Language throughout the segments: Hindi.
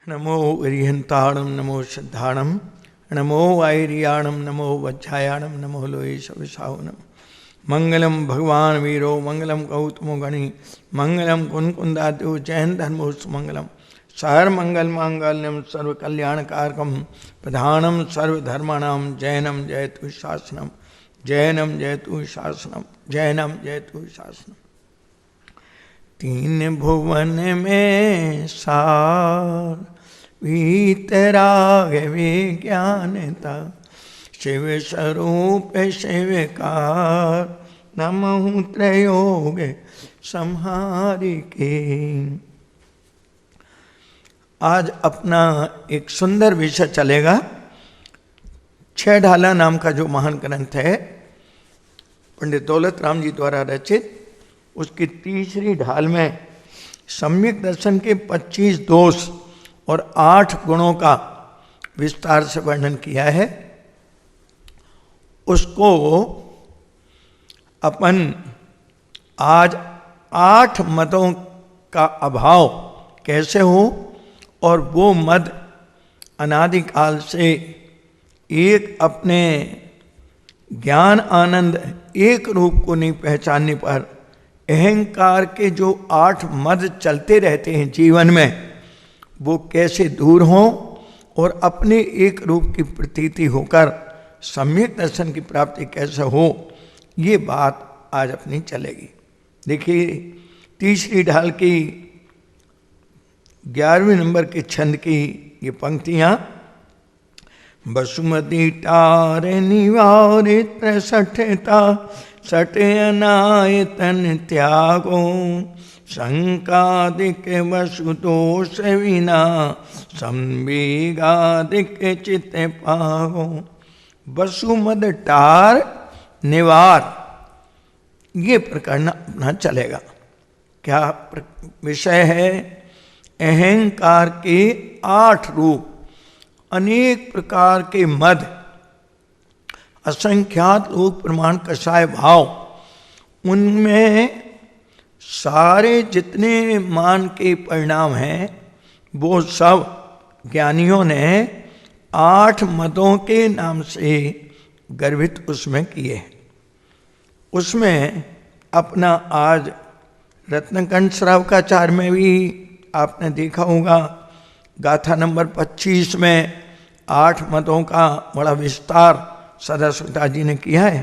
नमो अरिहंताणम नमो सिद्धाणम नमो आयरियाणम नमो वज्रायाणम नमो लोये सविसाहुनम। मंगलम भगवान वीरो मंगलम गौतमो गणि मंगलम कुंकुंदाद्यो जैन धर्मो सुमंगलम। सहर मंगल मांगल्यम सर्व कल्याणकारकम प्रधानम सर्वधर्माणाम जैनम जयतु शासनम जैनम जयतु शासनम जैनम जयतु शासनम। तीन भुवन में सार वीतराग विज्ञानता शिव स्वरूप शिवकार नमः त्रयोग संहारिके। आज अपना एक सुंदर विषय चलेगा। छह ढाला नाम का जो महान ग्रंथ है पंडित दौलत राम जी द्वारा रचित, उसकी तीसरी ढाल में सम्यक दर्शन के 25 दोष और 8 गुणों का विस्तार से वर्णन किया है। उसको अपन आज 8 मदों का अभाव कैसे हो और वो मद अनादिकाल से एक अपने ज्ञान आनंद एक रूप को नहीं पहचानने पर अहंकार के जो 8 मद चलते रहते हैं जीवन में, वो कैसे दूर हों और अपने एक रूप की प्रतीति होकर सम्यक दर्शन की प्राप्ति कैसे हो, ये बात आज अपनी चलेगी। देखिए तीसरी ढाल की 11वें नंबर के छंद की ये पंक्तियां। वसुमती टार निवारित सठता सटयनायतन त्यागो शंकादिक वसुदोष विना संवेगादिक चित पागो। वसुमद टार निवार, ये प्रकरण अपना चलेगा। क्या विषय है? अहंकार के 8 रूप, अनेक प्रकार के मद, असंख्यात लोक प्रमाण कषाय भाव, उनमें सारे जितने मान के परिणाम हैं वो सब ज्ञानियों ने 8 मदों के नाम से गर्भित उसमें किए। उसमें अपना आज रत्नकंठ श्रावकाचार्य में भी आपने देखा होगा, गाथा नंबर 25 में 8 मदों का बड़ा विस्तार सदाशिवता जी ने किया है।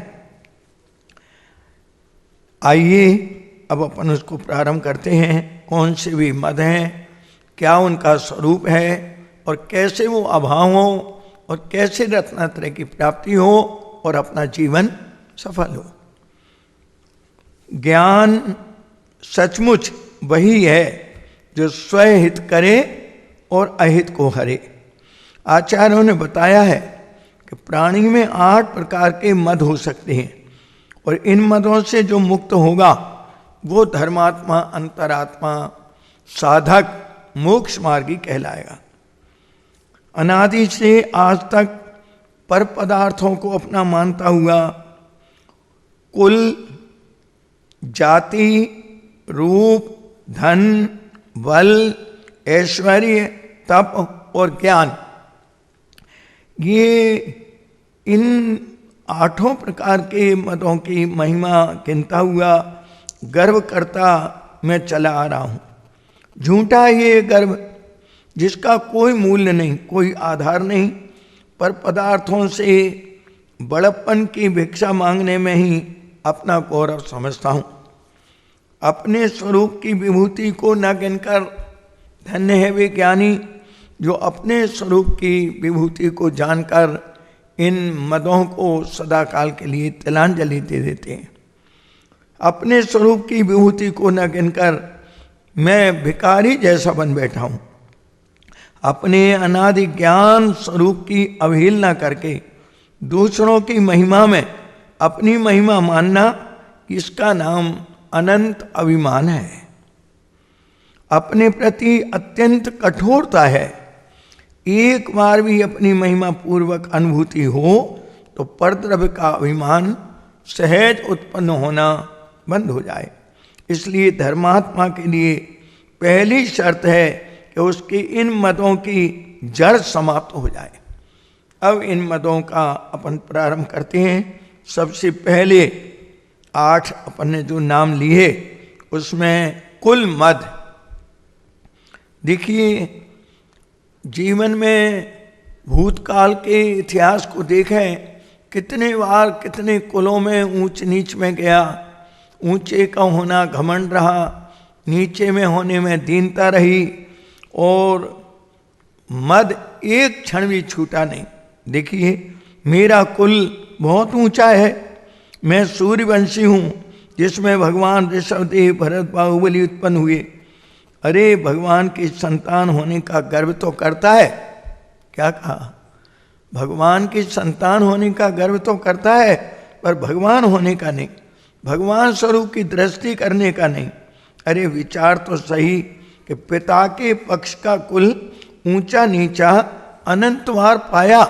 आइए अब अपन उसको प्रारंभ करते हैं। कौन से भी मद हैं, क्या उनका स्वरूप है और कैसे वो अभाव हो और कैसे रत्नात्रय की प्राप्ति हो और अपना जीवन सफल हो। ज्ञान सचमुच वही है जो स्वहित करे और अहित को हरे। आचार्यों ने बताया है कि प्राणी में 8 प्रकार के मद हो सकते हैं और इन मदों से जो मुक्त होगा वो धर्मात्मा, अंतरात्मा, साधक, मोक्ष मार्गी कहलाएगा। अनादि से आज तक पर पदार्थों को अपना मानता हुआ, कुल, जाति, रूप, धन, बल, ऐश्वर्य, तप और ज्ञान, ये इन 8 प्रकार के मदों की महिमा गिनता हुआ गर्व करता मैं चला आ रहा हूँ। झूठा ये गर्व जिसका कोई मूल्य नहीं, कोई आधार नहीं, पर पदार्थों से बड़प्पन की भिक्षा मांगने में ही अपना गौरव समझता हूँ। अपने स्वरूप की विभूति को न गिनकर धन्य है वे ज्ञानी जो अपने स्वरूप की विभूति को जानकर इन मदों को सदा काल के लिए तिलांजलि दे देते हैं। अपने स्वरूप की विभूति को न गिनकर मैं भिखारी जैसा बन बैठा हूँ। अपने अनादि ज्ञान स्वरूप की अवहेलना करके दूसरों की महिमा में अपनी महिमा मानना, इसका नाम अनंत अभिमान है। अपने प्रति अत्यंत कठोरता है। एक बार भी अपनी महिमा पूर्वक अनुभूति हो तो परद्रव्य का अभिमान सहज उत्पन्न होना बंद हो जाए। इसलिए धर्मात्मा के लिए पहली शर्त है कि उसकी इन मदों की जड़ समाप्त हो जाए। अब इन मदों का अपन प्रारंभ करते हैं। सबसे पहले 8 अपन ने जो नाम लिए उसमें कुल मद। देखिए, जीवन में भूतकाल के इतिहास को देखें, कितने बार कितने कुलों में ऊंच नीच में गया। ऊंचे का होना घमंड रहा, नीचे में होने में दीनता रही, और मद एक क्षण भी छूटा नहीं। देखिए, मेरा कुल बहुत ऊंचा है, मैं सूर्यवंशी हूँ, जिसमें भगवान ऋषभदेव भरत बाहुबली उत्पन्न हुए। अरे, भगवान की संतान होने का गर्व तो करता है। क्या कहा? भगवान की संतान होने का गर्व तो करता है, पर भगवान होने का नहीं, भगवान स्वरूप की दृष्टि करने का नहीं। अरे, विचार तो सही कि पिता के पक्ष का कुल ऊंचा नीचा अनंतवार पाया,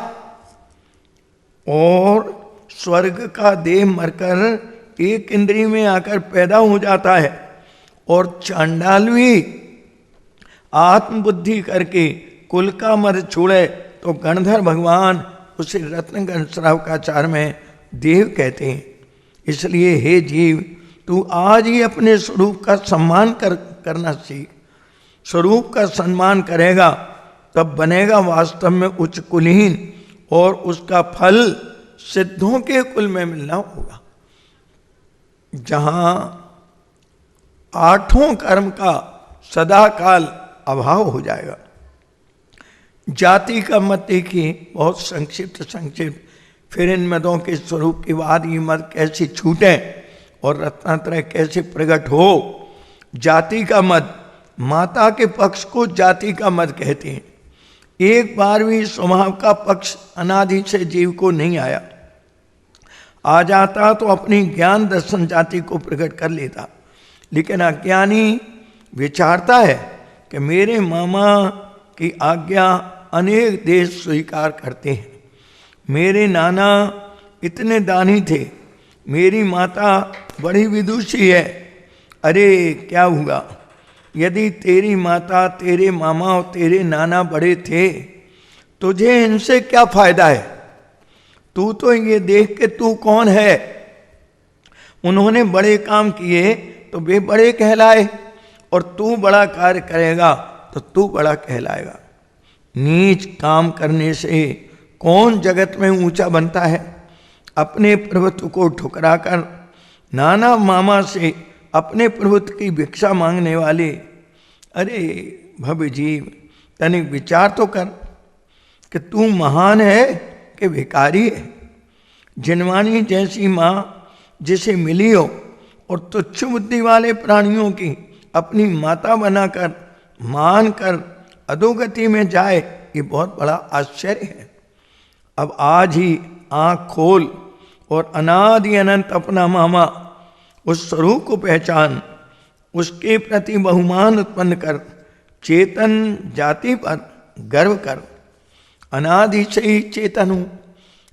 और स्वर्ग का देह मरकर एक इंद्री में आकर पैदा हो जाता है, और चांडाल भी आत्मबुद्धि करके कुल का मद छोड़े तो गणधर भगवान उसे रत्नगण श्रावकाचार में देव कहते हैं। इसलिए हे जीव, तू आज ही अपने स्वरूप का सम्मान करना सीख। स्वरूप का सम्मान करेगा तब बनेगा वास्तव में उच्च कुलहीन, और उसका फल सिद्धों के कुल में मिलना होगा, जहां 8 कर्म का सदा काल अभाव हो जाएगा। जाति का मत देखिए, बहुत संक्षिप्त। फिर इन मदों के स्वरूप के बाद ये मद कैसे छूटे और रत्नात्रय कैसे प्रकट हो। जाति का मद, माता के पक्ष को जाति का मद कहते हैं। एक बार भी स्वभाव का पक्ष अनादि से जीव को नहीं आया। आ जाता तो अपनी ज्ञान दर्शन जाति को प्रकट कर लेता, लेकिन अज्ञानी विचारता है कि मेरे मामा की आज्ञा अनेक देश स्वीकार करते हैं, मेरे नाना इतने दानी थे, मेरी माता बड़ी विदुषी है। अरे, क्या हुआ? यदि तेरी माता, तेरे मामा और तेरे नाना बड़े थे, तुझे इनसे क्या फायदा है? तू तो ये देख के तू कौन है। उन्होंने बड़े काम किए तो वे बड़े कहलाए, और तू बड़ा कार्य करेगा तो तू बड़ा कहलाएगा। नीच काम करने से कौन जगत में ऊंचा बनता है? अपने प्रभुत्व को ठुकराकर नाना मामा से अपने प्रभुत्व की भिक्षा मांगने वाले, अरे भव्य जीव, तनिक विचार तो कर कि तू महान है कि भिखारी है। जिनवानी जैसी माँ जिसे मिली हो और तुच्छ बुद्धि वाले प्राणियों की अपनी माता बनाकर मानकर अधोगति में जाए, ये बहुत बड़ा आश्चर्य है। अब आज ही आँख खोल और अनादि अनंत अपना मामा, उस स्वरूप को पहचान, उसके प्रति बहुमान उत्पन्न कर, चेतन जाति पर गर्व कर। अनादि से ही चेतन हूँ,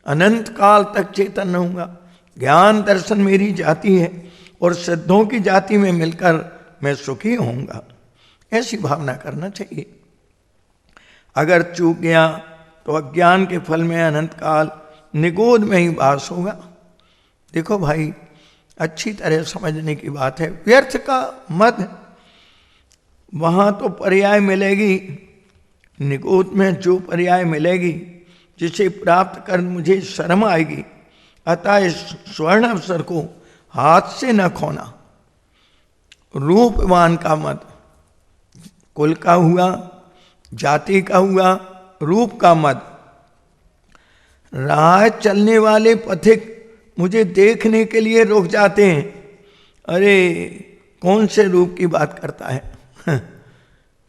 अनंत काल तक चेतन रहूँगा। ज्ञान दर्शन मेरी जाति है, और सिद्धों की जाति में मिलकर मैं सुखी होऊंगा। ऐसी भावना करना चाहिए। अगर चूक गया तो अज्ञान के फल में अनंत काल निगोद में ही वास होगा। देखो भाई, अच्छी तरह समझने की बात है। व्यर्थ का मद, वहाँ तो पर्याय मिलेगी, निगोद में जो पर्याय मिलेगी, जिसे प्राप्त कर मुझे शर्म आएगी। अतः इस स्वर्ण अवसर को हाथ से न खोना। रूपवान का मद, कुल का हुआ, जाति का हुआ, रूप का मद। राह चलने वाले पथिक मुझे देखने के लिए रुक जाते हैं। अरे, कौन से रूप की बात करता है?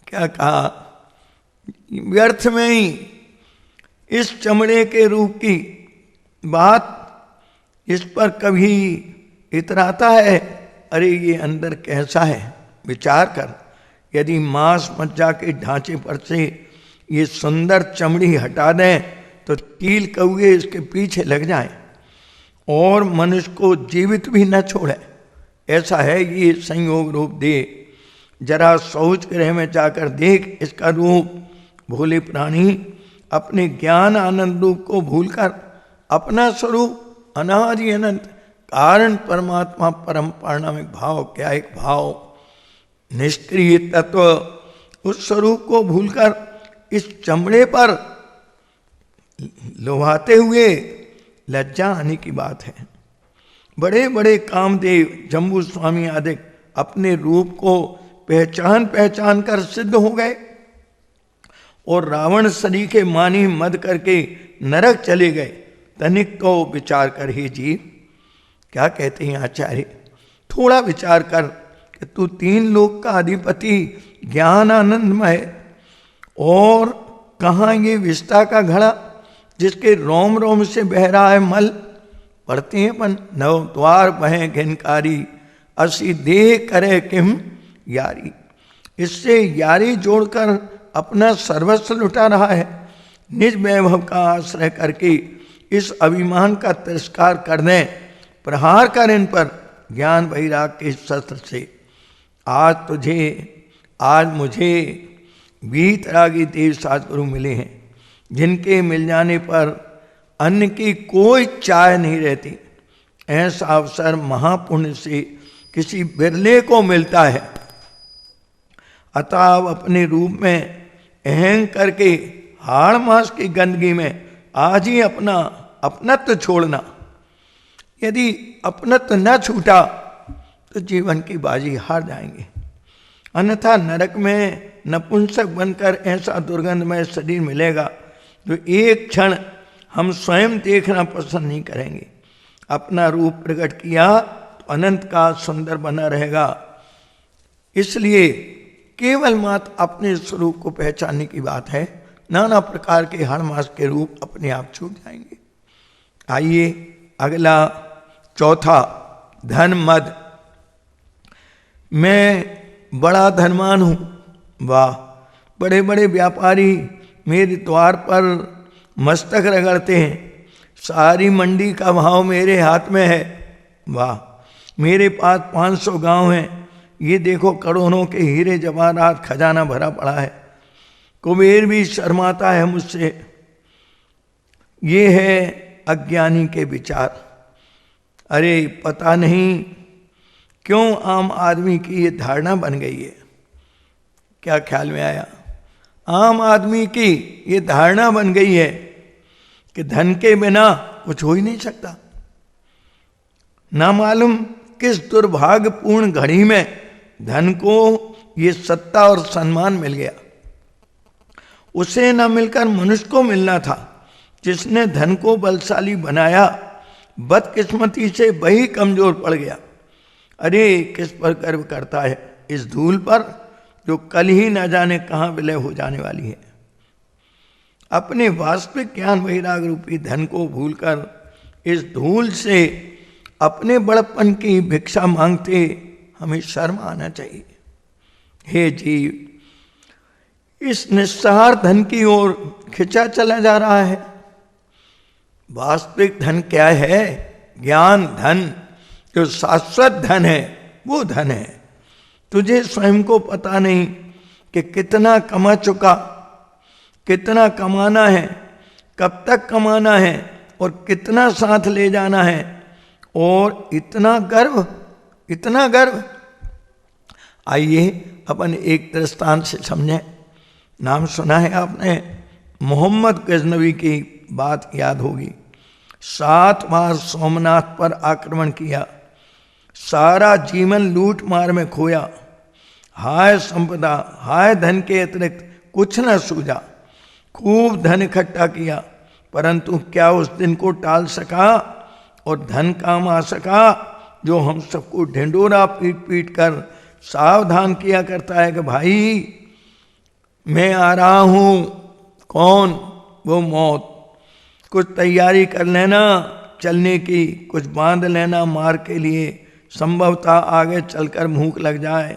क्या कहा? व्यर्थ में ही इस चमड़े के रूप की बात, इस पर कभी इतराता है? अरे, ये अंदर कैसा है विचार कर। यदि मांस मज्जा के ढांचे पर से ये सुंदर चमड़ी हटा दें तो कील कौए इसके पीछे लग जाएं और मनुष्य को जीवित भी न छोड़े। ऐसा है ये संयोग रूप दे। जरा शौच गृह में जाकर देख इसका रूप। भोले प्राणी अपने ज्ञान आनंद रूप को भूलकर अपना स्वरूप अनादि अनंत कारण परमात्मा परम पारणामिक भाव, क्या एक भाव, निष्क्रिय तत्व, उस स्वरूप को भूलकर इस चमड़े पर लोभाते हुए लज्जा आने की बात है। बड़े बड़े कामदेव जम्बू स्वामी आदि अपने रूप को पहचान पहचान कर सिद्ध हो गए और रावण सरीखे मानी मद करके नरक चले गए। तनिक तो विचार कर ही जीव, क्या कहते हैं आचार्य, थोड़ा विचार कर कि तू 3 लोक का अधिपति ज्ञान आनंदमय और कहाँ ये विष्टा का घड़ा जिसके रोम रोम से बह रहा है मल। पढ़ते हैं अपन, नव द्वार बहें घिनकारी, असी देह करे किम यारी। इससे यारी जोड़कर अपना सर्वस्व लुटा रहा है। निज वैभव का आश्रय करके इस अभिमान का तिरस्कार कर दें, प्रहार कर इन पर ज्ञान वैराग के शस्त्र से। आज मुझे वीतरागी देव सद्गुरु मिले हैं, जिनके मिल जाने पर अन्न की कोई चाय नहीं रहती। ऐसा अवसर महापुण्य से किसी बिरले को मिलता है। अतः अपने रूप में अहंग करके हाड़ मास की गंदगी में आज ही अपना अपनत्व छोड़ना। यदि अपनत्व न छूटा तो जीवन की बाजी हार जाएंगे, अन्यथा नरक में नपुंसक बनकर ऐसा दुर्गंधमय शरीर मिलेगा जो एक क्षण हम स्वयं देखना पसंद नहीं करेंगे। अपना रूप प्रकट किया तो अनंत का सुंदर बना रहेगा। इसलिए केवल मात्र अपने स्वरूप को पहचानने की बात है, नाना प्रकार के हर मास के रूप अपने आप छूट जाएंगे। आइए अगला चौथा, धन मद। मैं बड़ा धनवान हूँ, वाह, बड़े बड़े व्यापारी मेरे द्वार पर मस्तक रगड़ते हैं, सारी मंडी का भाव मेरे हाथ में है, वाह, मेरे पास 500 गांव हैं, ये देखो करोड़ों के हीरे जवाहरात खजाना भरा पड़ा है। कुबेर भी शर्माता है मुझसे। ये है अज्ञानी के विचार। अरे पता नहीं क्यों आम आदमी की ये धारणा बन गई है। क्या ख्याल में आया? आम आदमी की ये धारणा बन गई है कि धन के बिना कुछ हो ही नहीं सकता। ना मालूम किस दुर्भाग्यपूर्ण घड़ी में धन को ये सत्ता और सम्मान मिल गया। उसे न मिलकर मनुष्य को मिलना था। जिसने धन को बलशाली बनाया, बदकिस्मती से वही कमजोर पड़ गया। अरे किस पर गर्व करता है? इस धूल पर जो कल ही न जाने कहाँ विलय हो जाने वाली है। अपने वास्तविक ज्ञान वैराग रूपी धन को भूलकर इस धूल से अपने बड़प्पन की भिक्षा मांगते हमें शर्म आना चाहिए। हे जीव, इस निस्सहार धन की ओर खिंचा चला जा रहा है। वास्तविक धन क्या है? ज्ञान धन, जो शाश्वत धन है, वो धन है। तुझे स्वयं को पता नहीं कि कितना कमा चुका, कितना कमाना है, कब तक कमाना है और कितना साथ ले जाना है। और इतना गर्व, इतना गर्व। आइए अपन एक दृष्टांत से समझें। नाम सुना है आपने, मोहम्मद गजनवी की बात याद होगी। 7 बार सोमनाथ पर आक्रमण किया, सारा जीवन लूट मार में खोया। हाय संपदा, हाय धन के अतिरिक्त कुछ न सूझा। खूब धन इकट्ठा किया, परंतु क्या उस दिन को टाल सका और धन काम आ सका जो हम सबको ढिंडोरा पीट पीट कर सावधान किया करता है कि भाई मैं आ रहा हूं। कौन? वो मौत। कुछ तैयारी कर लेना चलने की, कुछ बांध लेना मार के लिए, संभवतः आगे चलकर भूख लग जाए।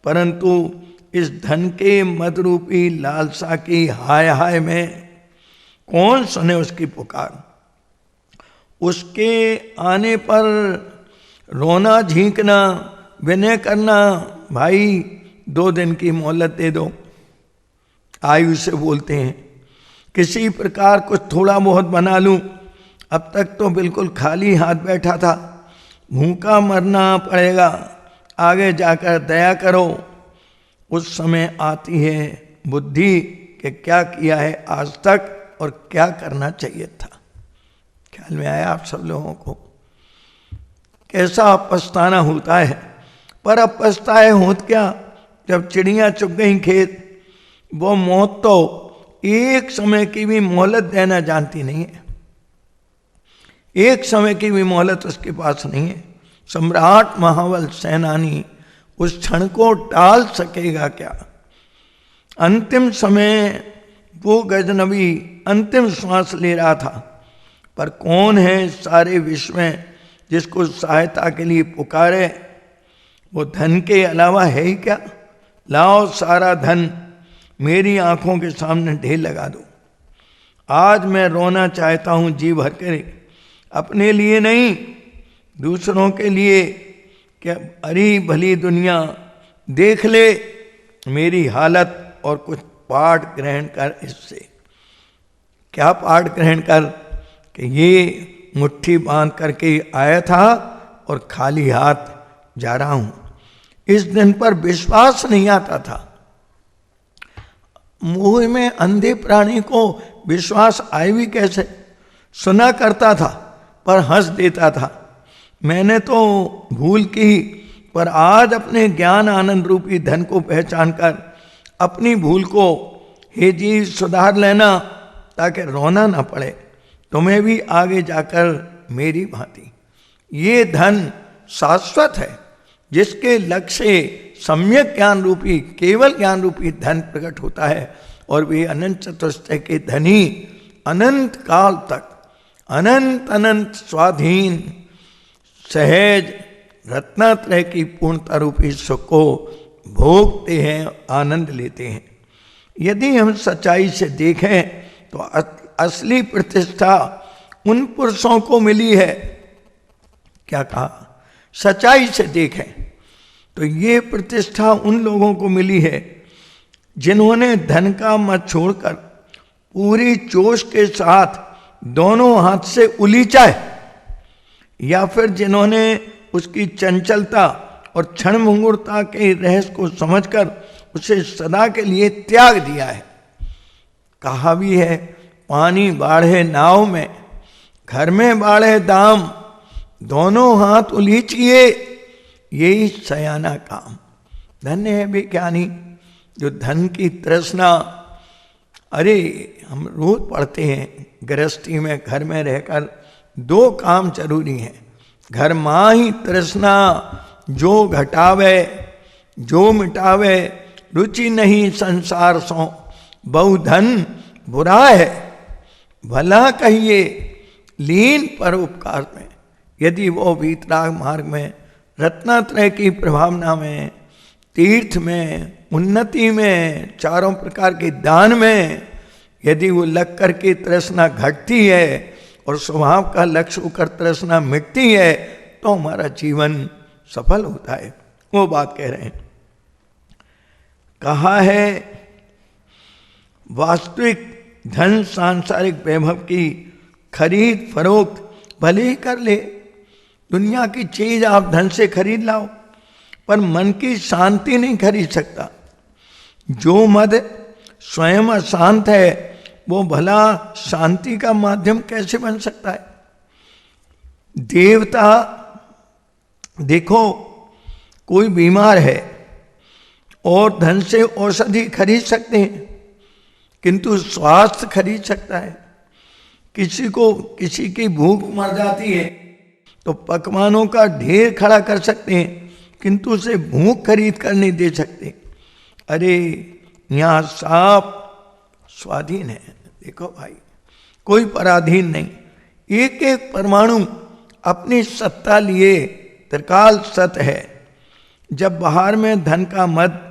परंतु इस धन के मदरूपी लालसा की हाय हाय में कौन सुने उसकी पुकार। उसके आने पर रोना झींकना, विनय करना, भाई 2 दिन की मोहलत दे दो, आयु से बोलते हैं। किसी प्रकार कुछ थोड़ा बहुत बना लूं, अब तक तो बिल्कुल खाली हाथ बैठा था, भूखा मरना पड़ेगा, आगे जाकर दया करो। उस समय आती है बुद्धि कि क्या किया है आज तक और क्या करना चाहिए था। ख्याल में आया आप सब लोगों को? कैसा पछताना होता है। पर अब पछताए होत क्या, जब चिड़ियां चुग गई खेत। वो मौत तो एक समय की भी मोहलत देना जानती नहीं है, एक समय की भी मोहलत उसके पास नहीं है। सम्राट महाबल सेनानी उस क्षण को टाल सकेगा क्या? अंतिम समय वो गजनबी अंतिम श्वास ले रहा था, पर कौन है सारे विश्व में जिसको सहायता के लिए पुकारे? वो धन के अलावा है ही क्या? लाओ सारा धन मेरी आंखों के सामने ढेर लगा दो। आज मैं रोना चाहता हूं जी भर कर, अपने लिए नहीं दूसरों के लिए। क्या अरी भली दुनिया देख ले मेरी हालत और कुछ पाठ ग्रहण कर इससे। क्या पाठ ग्रहण कर कि ये मुट्ठी बांध करके आया था और खाली हाथ जा रहा हूं। इस दिन पर विश्वास नहीं आता था। मुंह में अंधे प्राणी को विश्वास आए भी कैसे? सुना करता था पर हंस देता था। मैंने तो भूल की, पर आज अपने ज्ञान आनंद रूपी धन को पहचान कर अपनी भूल को हे जी सुधार लेना, ताकि रोना ना पड़े तुम्हें भी आगे जाकर मेरी भांति। ये धन शाश्वत है, जिसके लक्ष्य सम्यक ज्ञान रूपी केवल ज्ञान रूपी धन प्रकट होता है, और वे अनंत चतुष्टय के धनी अनंत काल तक अनंत अनंत स्वाधीन सहज रत्नात्रय की पूर्णता रूपी सुख को भोगते हैं, आनंद लेते हैं। यदि हम सच्चाई से देखें तो असली प्रतिष्ठा उन पुरुषों को मिली है। क्या कहा? सच्चाई से देखें तो ये प्रतिष्ठा उन लोगों को मिली है जिन्होंने धन का मत छोड़कर पूरी जोश के साथ दोनों हाथ से उलीचा है, या फिर जिन्होंने उसकी चंचलता और क्षण मुहूर्ता के रहस्य को समझकर उसे सदा के लिए त्याग दिया है। कहा भी है, पानी बाढ़े नाव में, घर में बाढ़े दाम, दोनों हाथ उलीचिए यही सयाना काम। धन्य है विज्ञानी जो धन की तृष्णा, अरे हम रोज पढ़ते हैं गृहस्थी में घर में रहकर 2 काम जरूरी हैं। घर माँ ही तृष्णा जो घटावे जो मिटावे, रुचि नहीं संसार सो, बहु धन बुरा है भला कहिए लीन परोपकार में। यदि वो वीतराग मार्ग में, रत्नात्रय की प्रभावना में, तीर्थ में, उन्नति में, चारों प्रकार के दान में यदि वो लग करके तृष्णा घटती है और स्वभाव का लक्ष्य होकर तृष्णा मिटती है, तो हमारा जीवन सफल होता है। वो बात कह रहे हैं। कहा है वास्तविक धन सांसारिक वैभव की खरीद फरोख्त भले ही कर ले। दुनिया की चीज आप धन से खरीद लाओ, पर मन की शांति नहीं खरीद सकता। जो मद स्वयं अशांत है वो भला शांति का माध्यम कैसे बन सकता है? देवता देखो, कोई बीमार है और धन से औषधि खरीद सकते हैं, किंतु स्वास्थ्य खरीद सकता है। किसी की भूख मर जाती है तो पकवानों का ढेर खड़ा कर सकते हैं, किंतु उसे भूख खरीद कर नहीं दे सकते। अरे यहाँ साफ स्वाधीन है। देखो भाई, कोई पराधीन नहीं। एक एक परमाणु अपनी सत्ता लिए त्रिकाल सत है। जब बाहर में धन का मद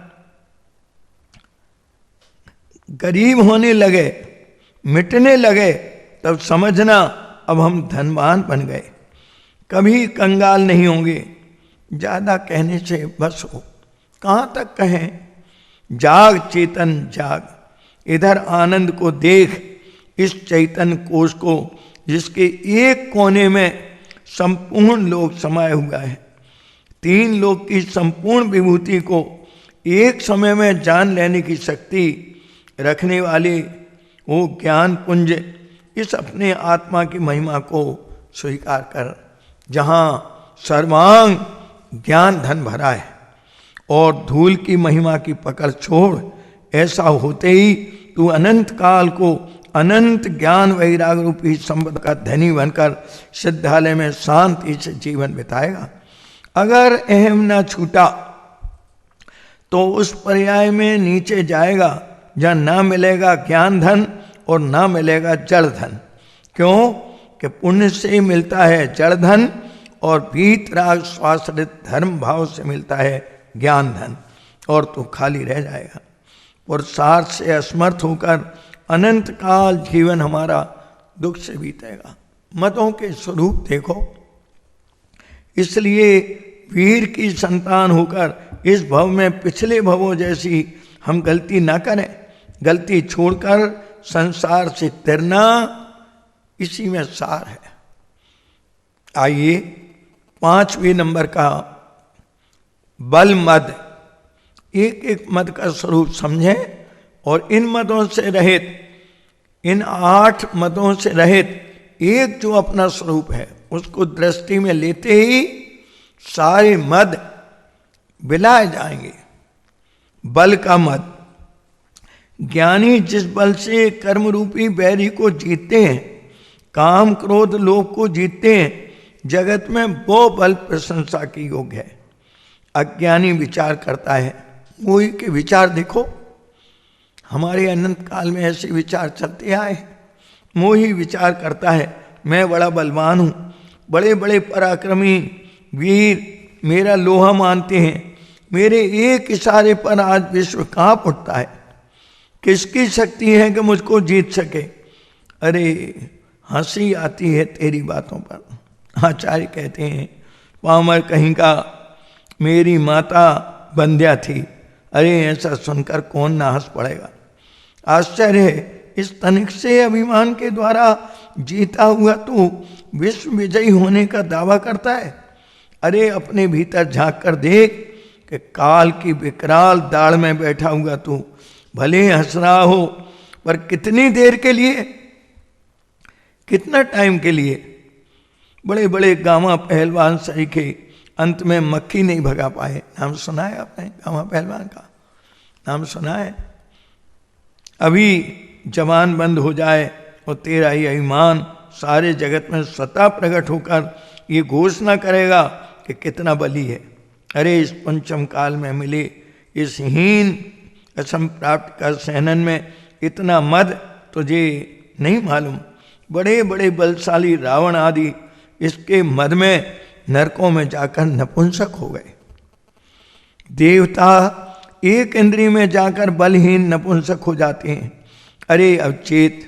गरीब होने लगे, मिटने लगे, तब समझना अब हम धनवान बन गए, कभी कंगाल नहीं होंगे। ज्यादा कहने से बस हो, कहाँ तक कहें? जाग चेतन जाग, इधर आनंद को देख, इस चैतन्य कोश को जिसके एक कोने में संपूर्ण लोक समाया हुआ है। 3 लोक की संपूर्ण विभूति को एक समय में जान लेने की शक्ति रखने वाले वो ज्ञान पुंज, इस अपने आत्मा की महिमा को स्वीकार कर, जहाँ सर्वांग ज्ञान धन भरा है, और धूल की महिमा की पकड़ छोड़। ऐसा होते ही तू अनंत काल को अनंत ज्ञान वैराग रूपी संपद का धनी बनकर सिद्धालय में शांति से जीवन बिताएगा। अगर अहम न छूटा तो उस पर्याय में नीचे जाएगा जहाँ ना मिलेगा ज्ञान धन और ना मिलेगा जड़ धन। क्यों कि पुण्य से मिलता है जड़ धन और वीतराग स्वाश्रित धर्म भाव से मिलता है ज्ञान धन, और तो खाली रह जाएगा। पुरुषार्थ से असमर्थ होकर अनंत काल जीवन हमारा दुख से बीतेगा। मतों के स्वरूप देखो, इसलिए वीर की संतान होकर इस भव में पिछले भवों जैसी हम गलती ना करें। गलती छोड़कर संसार से तिरना, इसी में सार है। आइए 5वें नंबर का बल मद, एक एक मद का स्वरूप समझें, और इन मदों से रहित, इन 8 मदों से रहित एक जो अपना स्वरूप है उसको दृष्टि में लेते ही सारे मद विलाए जाएंगे। बल का मद, ज्ञानी जिस बल से कर्म रूपी बैरी को जीतते हैं, काम क्रोध लोभ को जीतते हैं, जगत में वो बल प्रशंसा की योग्य है। अज्ञानी विचार करता है, मोही के विचार देखो, हमारे अनंत काल में ऐसे विचार चलते आए। मोही विचार करता है मैं बड़ा बलवान हूँ, बड़े बड़े पराक्रमी वीर मेरा लोहा मानते हैं, मेरे एक इशारे पर आज विश्व कांप उठता है। किसकी शक्ति है कि मुझको जीत सके? अरे हंसी आती है तेरी बातों पर। आचार्य कहते हैं पामर कहीं का मेरी माता बंध्या थी। अरे ऐसा सुनकर कौन ना हंस पड़ेगा। आश्चर्य है, इस तनिक से अभिमान के द्वारा जीता हुआ तू विश्व विजयी होने का दावा करता है। अरे अपने भीतर झांक कर देख कि काल की विकराल दाढ़ में बैठा हुआ तू भले हंस रहा हो, पर कितनी देर के लिए, कितना टाइम के लिए? बड़े बड़े गामा पहलवान सरीखे अंत में मक्खी नहीं भगा पाए। नाम सुना है आपने गामा पहलवान का? नाम सुना है? अभी जवान बंद हो जाए और तेरा ही अभिमान सारे जगत में स्वतः प्रकट होकर ये घोषणा करेगा कि कितना बली है। अरे इस पंचम काल में मिले इस हीन असम प्राप्त का सहनन में इतना मद तुझे नहीं मालूम। बड़े बड़े बलशाली रावण आदि इसके मद में नरकों में जाकर नपुंसक हो गए। देवता एक इंद्रिय में जाकर बलहीन नपुंसक हो जाते हैं। अरे अवचेत,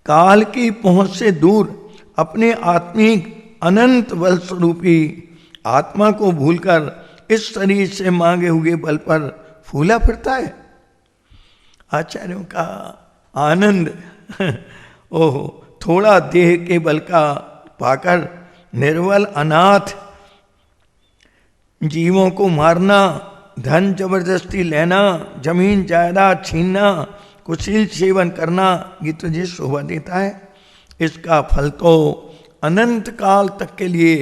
काल की पहुंच से दूर अपने आत्मिक अनंत बल स्वरूपी आत्मा को भूलकर इस शरीर से मांगे हुए बल पर फूला फिरता है। आचार्यों का आनंद ओहो, थोड़ा देह के बल का पाकर निर्बल अनाथ जीवों को मारना, धन जबरदस्ती लेना, जमीन जायदाद छीनना, कुशील सेवन करना, ये तुझे शोभा देता है। इसका फल तो अनंत काल तक के लिए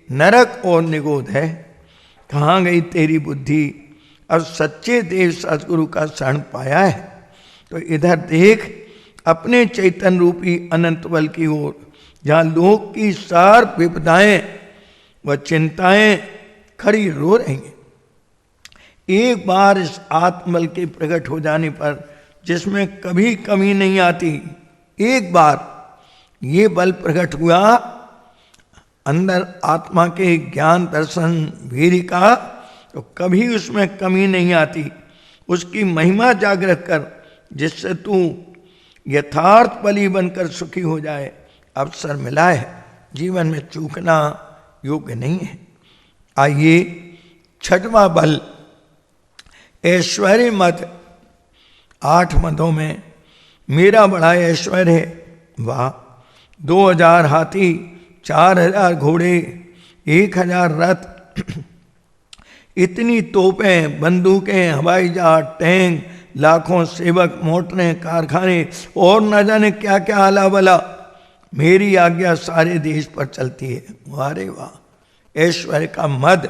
नरक और निगोद है। कहाँ गई तेरी बुद्धि? अब सच्चे देव सतगुरु का शरण पाया है तो इधर देख अपने चैतन्य रूपी अनंत बल की ओर, जहाँ लोक की सार विपदाएं व चिंताएं खड़ी रो रही हैं। एक बार इस आत्मबल के प्रकट हो जाने पर, जिसमें कभी कमी नहीं आती, एक बार ये बल प्रकट हुआ अंदर आत्मा के ज्ञान दर्शन वीर्य का, तो कभी उसमें कमी नहीं आती। उसकी महिमा जागृत कर, जिससे तू यथार्थ बली बनकर सुखी हो जाए। अवसर मिला है, जीवन में चूकना योग्य नहीं है। आइए 6वां बल ऐश्वर्य मद, 8 मदों में मेरा बड़ा ऐश्वर्य है। वाह, 2000 हाथी, 4000 घोड़े, 1000 रथ, इतनी तोपें, बंदूकें, हवाई जहाज, टैंक, लाखों सेवक, मोटरें, कारखाने और न जाने क्या क्या आला बला। मेरी आज्ञा सारे देश पर चलती है। वारे वाह, ऐश्वर्य का मद,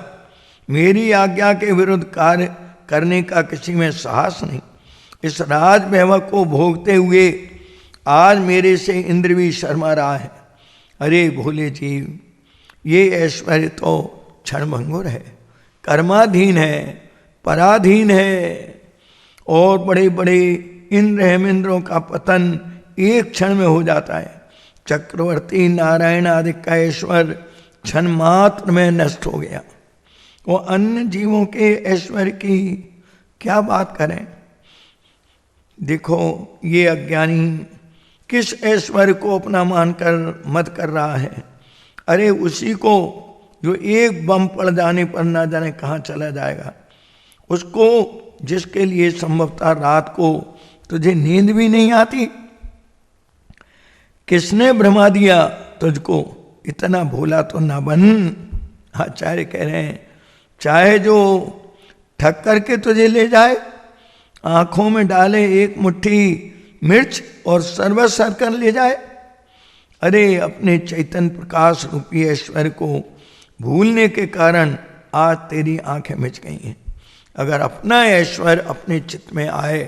मेरी आज्ञा के विरुद्ध कार्य करने का किसी में साहस नहीं। इस राज वैभव को भोगते हुए आज मेरे से इंद्र भी शर्मा रहा है। अरे भोले जीव, ये ऐश्वर्य तो क्षणभंगुर है, कर्माधीन है, पराधीन है, और बड़े बड़े इंद्र हेमेंद्रों का पतन एक क्षण में हो जाता है। चक्रवर्ती नारायण आदि का ऐश्वर्य क्षण मात्र में नष्ट हो गया। वो अन्य जीवों के ऐश्वर्य की क्या बात करें। देखो, ये अज्ञानी किस ऐश्वर्य को अपना मानकर मत कर रहा है। अरे उसी को जो एक बम पड़ जाने पर ना जाने कहाँ चला जाएगा, उसको जिसके लिए संभवतः रात को तुझे नींद भी नहीं आती। किसने भ्रमा दिया तुझको, इतना भोला तो ना बन। आचार्य कह रहे हैं, चाहे जो ठग करके तुझे ले जाए, आंखों में डाले एक मुट्ठी मिर्च और सर्वस सर कर ले जाए। अरे अपने चैतन्य प्रकाश रूपी ऐश्वर्य को भूलने के कारण आज तेरी आंखें मिच गई हैं। अगर अपना ऐश्वर्य अपने चित्त में आए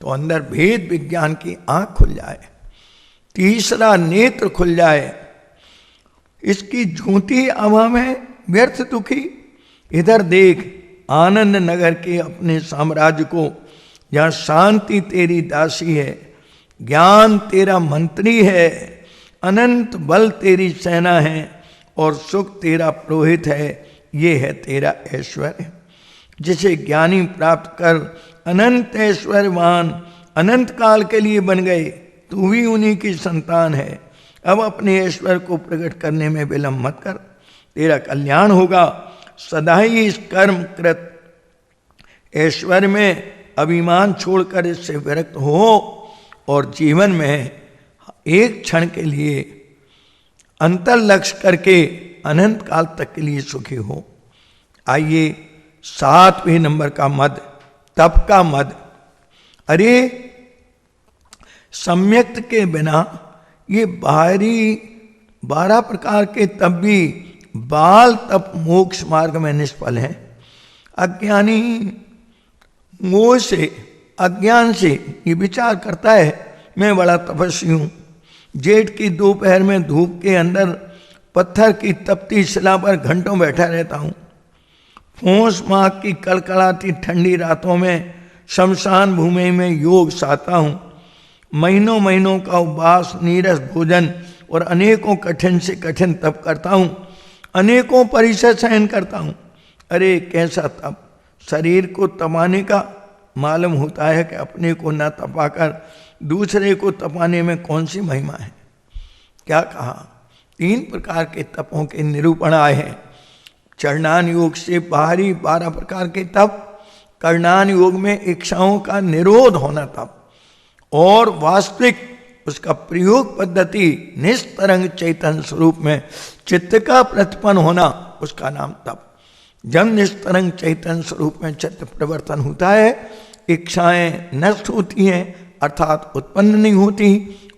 तो अंदर भेद विज्ञान की आंख खुल जाए, तीसरा नेत्र खुल जाए। इसकी झूठी आभा में व्यर्थ दुखी। इधर देख, आनंद नगर के अपने साम्राज्य को, जहाँ शांति तेरी दासी है, ज्ञान तेरा मंत्री है, अनंत बल तेरी सेना है और सुख तेरा पुरोहित है। ये है तेरा ऐश्वर्य, जिसे ज्ञानी प्राप्त कर अनंत ऐश्वर्यवान अनंत काल के लिए बन गए। तू भी उन्हीं की संतान है। अब अपने ऐश्वर्य को प्रकट करने में विलंब मत कर, तेरा कल्याण होगा। सदा ही इस कर्म कृत ऐश्वर्य में अभिमान छोड़कर इससे विरक्त हो और जीवन में एक क्षण के लिए अंतर लक्ष्य करके अनंत काल तक के लिए सुखी हो। आइए 7वें नंबर का मद, तप का मद। अरे सम्यक्त के बिना ये बाहरी 12 प्रकार के तप भी बाल तप मोक्ष मार्ग में निष्फल है। अज्ञानी मोह से, अज्ञान से ये विचार करता है मैं बड़ा तपस्वी हूँ। जेठ की दोपहर में धूप के अंदर पत्थर की तपती शिला पर घंटों बैठा रहता हूँ। पौष माह की कड़कड़ाती ठंडी रातों में शमशान भूमि में योग साधता हूँ। महीनों महीनों का उपवास, नीरस भोजन और अनेकों कठिन से कठिन तप करता हूँ। अनेकों परिसर सहन करता हूँ। अरे कैसा तप! शरीर को तपाने का मालूम होता है कि अपने को न तपाकर दूसरे को तपाने में कौन सी महिमा है। क्या कहा? 3 प्रकार के तपों के निरूपण आए हैं। चरणान योग से बाहरी 12 प्रकार के तप, करणान योग में इच्छाओं का निरोध होना तप, और वास्तविक उसका प्रयोग पद्धति निस्तरंग चैतन्य स्वरूप में चित्त का प्रतिपन्न होना, उसका नाम तप। जब निस्तरंग चैतन्य स्वरूप में चित्त परिवर्तन होता है, इच्छाएं नष्ट होती हैं, अर्थात उत्पन्न नहीं होती,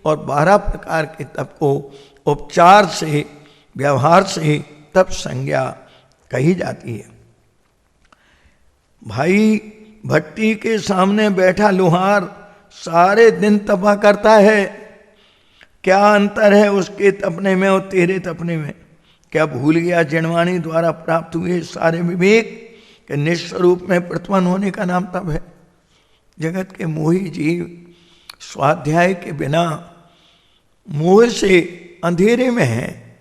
और 12 प्रकार के तप को उपचार से, व्यवहार से तप संज्ञा कही जाती है। भाई भट्टी के सामने बैठा लोहार सारे दिन तपा करता है, क्या अंतर है उसके तपने में और तेरे तपने में? क्या भूल गया जिनवाणी द्वारा प्राप्त हुए सारे विवेक के निस्वरूप में प्रतिपन्न होने का नाम तप है? जगत के मोही जीव स्वाध्याय के बिना मोह से अंधेरे में हैं।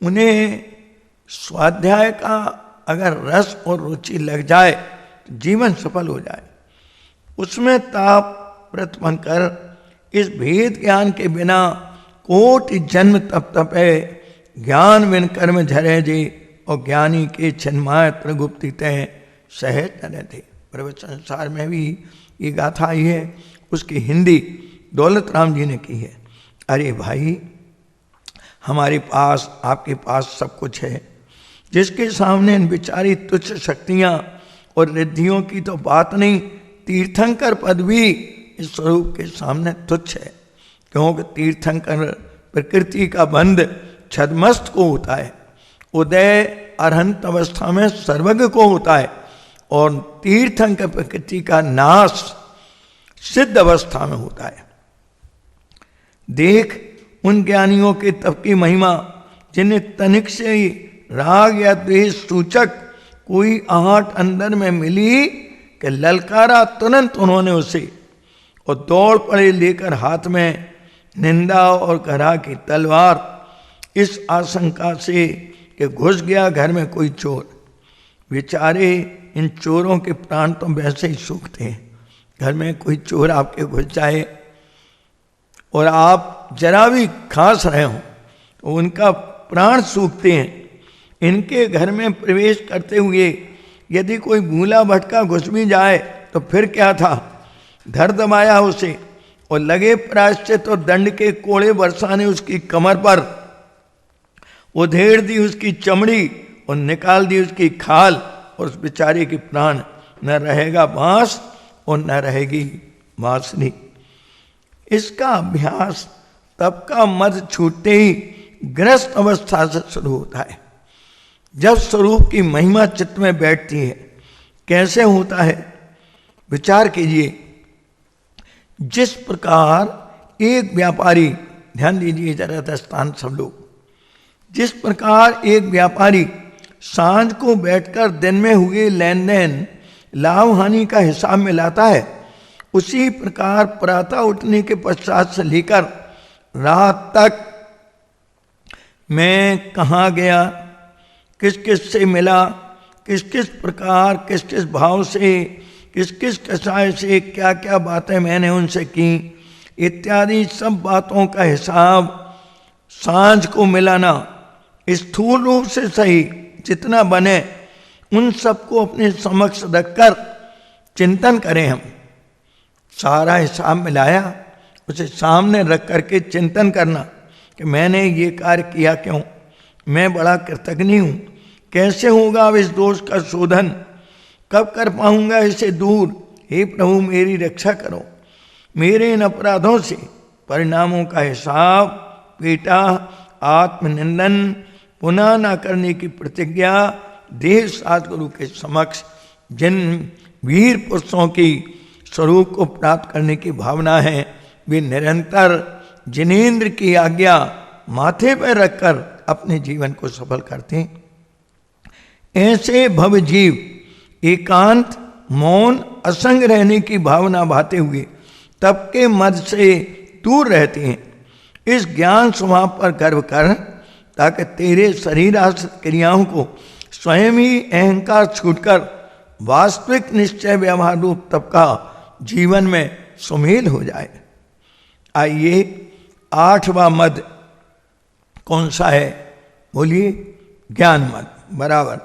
उन्हें स्वाध्याय का अगर रस और रुचि लग जाए तो जीवन सफल हो जाए। उसमें ताप प्रतिपन्न कर इस भेद ज्ञान के बिना कोटि जन्म तप तपे, ज्ञान बिन कर्म झरे जे, और ज्ञानी के छिन्मात्र गुप्ति तय सहज न थे। प्रवचन सार में भी ये गाथा आई है, उसकी हिंदी दौलत राम जी ने की है। अरे भाई, हमारे पास आपके पास सब कुछ है, जिसके सामने इन बिचारी तुच्छ शक्तियाँ और रिद्धियों की तो बात नहीं, तीर्थंकर पद भी इस स्वरूप के सामने तुच्छ है। क्योंकि तीर्थंकर प्रकृति का बंध छद्मस्त को होता है, उदय अरहंत अवस्था में सर्वज्ञ को होता है, और तीर्थंकर प्रकृति का नाश सिद्ध अवस्था में होता है। देख उन ज्ञानियों के तप की महिमा, जिन्हें तनिक से ही राग या द्वेष सूचक कोई आहट अंदर में मिली कि ललकारा तुरंत उन्होंने उसे, और दौड़ पड़े लेकर हाथ में निंदा और करा की तलवार, इस आशंका से कि घुस गया घर में कोई चोर। बेचारे इन चोरों के प्राण तो वैसे ही सूखते हैं। घर में कोई चोर आपके घुस जाए और आप जरा भी खांस रहे हो तो उनका प्राण सूखते हैं। इनके घर में प्रवेश करते हुए यदि कोई भूला भटका घुस भी जाए तो फिर क्या था, धर दबाया उसे और लगे प्रायश्चित और दंड के कोड़े बरसाने उसकी कमर पर, उधेड़ दी उसकी चमड़ी और निकाल दी उसकी खाल, और उस बेचारे के प्राण न रहेगा बांस और न रहेगी बांसुरी। इसका अभ्यास तब का मद छूटते ही ग्रस्त अवस्था से शुरू होता है। जब स्वरूप की महिमा चित्त में बैठती है, कैसे होता है विचार कीजिए। जिस प्रकार एक व्यापारी, ध्यान दीजिए जरा दस्तान सब लोग, जिस प्रकार एक व्यापारी सांझ को बैठकर दिन में हुए लेन देन लाभ हानि का हिसाब मिलाता है, उसी प्रकार प्रातः उठने के पश्चात से लेकर रात तक मैं कहाँ गया, किस किस से मिला, किस किस प्रकार, किस किस भाव से, किस किस कसाय से क्या क्या बातें मैंने उनसे की, इत्यादि सब बातों का हिसाब सांझ को मिलाना, स्थूल रूप से सही जितना बने उन सबको अपने समक्ष रखकर चिंतन करें। हम सारा हिसाब मिलाया, उसे सामने रख करके चिंतन करना कि मैंने ये कार्य किया क्यों, मैं बड़ा कृतज्ञ हूँ, कैसे होगा अब इस दोष का शोधन, कब कर पाऊंगा इसे दूर, हे प्रभु मेरी रक्षा करो, मेरे इन अपराधों से परिणामों का हिसाब पीटा, आत्मनिंदन पुनः न करने की प्रतिज्ञा देह सद्गुरु के समक्ष जिन वीर पुरुषों की स्वरूप को प्राप्त करने की भावना है, वे निरंतर जिनेन्द्र की आज्ञा माथे पर रखकर अपने जीवन को सफल करते हैं। ऐसे भव जीव एकांत मौन असंग रहने की भावना भाते हुए तप के मद से दूर रहते हैं। इस ज्ञान स्वभाव पर गर्व कर, ताकि तेरे शरीर आश्रित क्रियाओं को स्वयं ही अहंकार छूटकर वास्तविक निश्चय व्यवहार रूप तप का जीवन में सुमेल हो जाए। आइए 8वां मद कौन सा है, बोलिए, ज्ञान मद। बराबर,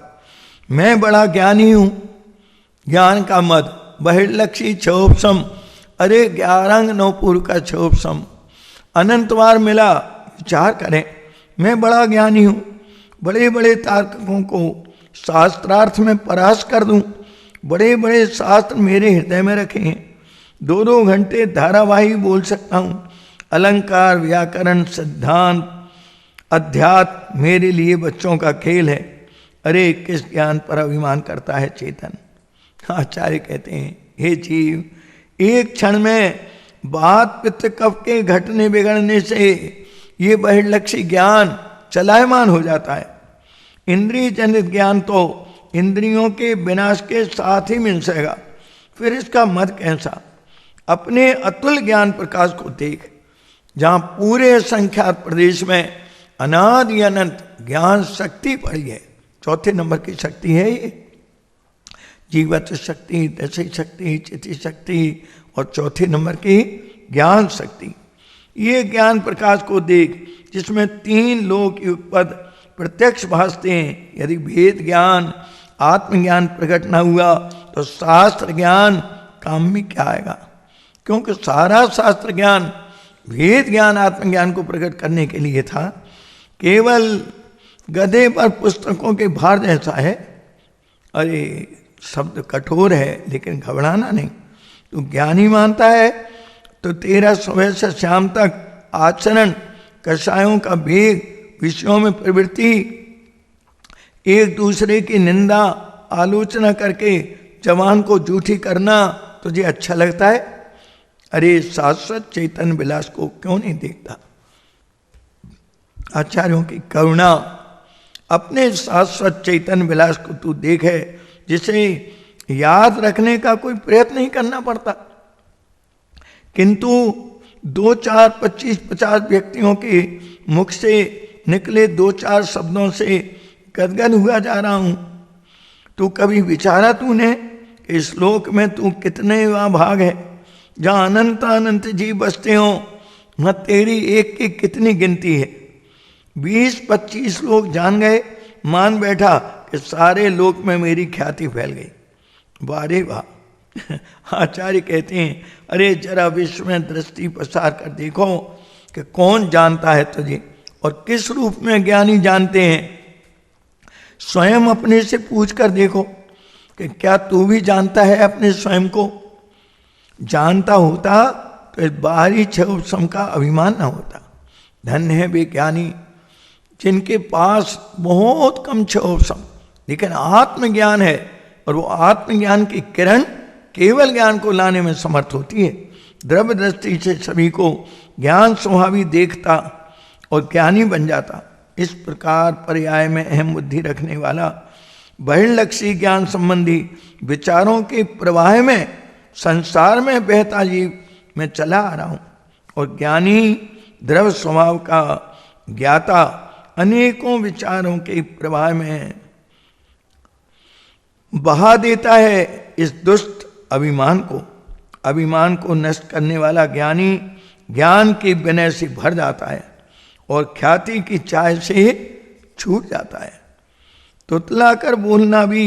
मैं बड़ा ज्ञानी हूँ, ज्ञान का मद, बहिर्लक्षी क्षोभसम, अरे 11 नवपुर का क्षोभसम, अनंत बार मिला। विचार करें, मैं बड़ा ज्ञानी हूँ, बड़े बड़े तार्किकों को शास्त्रार्थ में परास्त कर दूं, बड़े बड़े शास्त्र मेरे हृदय में रखे हैं, 2-2 घंटे धारावाही बोल सकता हूँ, अलंकार व्याकरण सिद्धांत अध्यात्म मेरे लिए बच्चों का खेल है। अरे किस ज्ञान पर अभिमान करता है चेतन। आचार्य कहते हैं, हे जीव, एक क्षण में बात पित्त कफ के घटने बिगड़ने से ये बहिर्लक्षी ज्ञान चलायमान हो जाता है। इंद्रिय जनित ज्ञान तो इंद्रियों के विनाश के साथ ही मिल सकेगा, फिर इसका मत कैसा। अपने अतुल ज्ञान प्रकाश को देख, जहाँ पूरे संख्यात प्रदेश में अनादि अनंत ज्ञान शक्ति पड़ी है। 4थे नंबर की शक्ति है ये, जीवत शक्ति, दशा शक्ति, चिति शक्ति, और 4थे नंबर की ज्ञान शक्ति। ये ज्ञान प्रकाश को देख, जिसमें 3 लोक युगपद प्रत्यक्ष भासते हैं। यदि भेद ज्ञान आत्मज्ञान प्रकट न हुआ तो शास्त्र ज्ञान काम में क्या आएगा? क्योंकि सारा शास्त्र ज्ञान, वेद ज्ञान आत्मज्ञान को प्रकट करने के लिए था। केवल गधे पर पुस्तकों के भार जैसा है। अरे शब्द कठोर है लेकिन घबराना नहीं। तू ज्ञानी मानता है तो तेरा सुबह से शाम तक आचरण, कषायों का वेग, विषयों में प्रवृत्ति, एक दूसरे की निंदा आलोचना करके जवान को झूठी करना तुझे अच्छा लगता है? अरे शाश्वत चैतन्य विलास को क्यों नहीं देखता? आचार्यों की करुणा, अपने शाश्वत चैतन्य विलास को तू देखे, जिसे याद रखने का कोई प्रयत्न नहीं करना पड़ता, किंतु 2, 4, 25, 50 व्यक्तियों के मुख से निकले 2-4 शब्दों से गदगद हुआ जा रहा हूं। तू कभी विचारा तूने कि इस श्लोक में तू कितने भाग है? जहां अनंत अनंत जीव बसते हो वहां तेरी एक की कितनी गिनती है? 20-25 लोग जान गए, मान बैठा कि सारे लोक में मेरी ख्याति फैल गई। वारे वाह! आचार्य कहते हैं, अरे जरा विश्व में दृष्टि प्रसार कर देखो कि कौन जानता है तुझे और किस रूप में ज्ञानी जानते हैं। स्वयं अपने से पूछ कर देखो कि क्या तू भी जानता है अपने स्वयं को? जानता होता तो इस बाहरी क्षोभसम का अभिमान न होता। धन्य है वे ज्ञानी जिनके पास बहुत कम क्षोभसम लेकिन आत्मज्ञान है, और वो आत्मज्ञान की किरण केवल ज्ञान को लाने में समर्थ होती है। द्रव्य दृष्टि से सभी को ज्ञान स्वभावी देखता और ज्ञानी बन जाता। इस प्रकार पर्याय में अहम बुद्धि रखने वाला बहिर्लक्षी ज्ञान संबंधी विचारों के प्रवाह में संसार में बहता जीव मैं चला आ रहा हूं, और ज्ञानी द्रव्य स्वभाव का ज्ञाता अनेकों विचारों के प्रवाह में बहा देता है इस दुष्ट अभिमान को नष्ट करने वाला ज्ञानी ज्ञान के विनय से भर जाता है और ख्याति की चाह से छूट जाता है। तुतला कर बोलना भी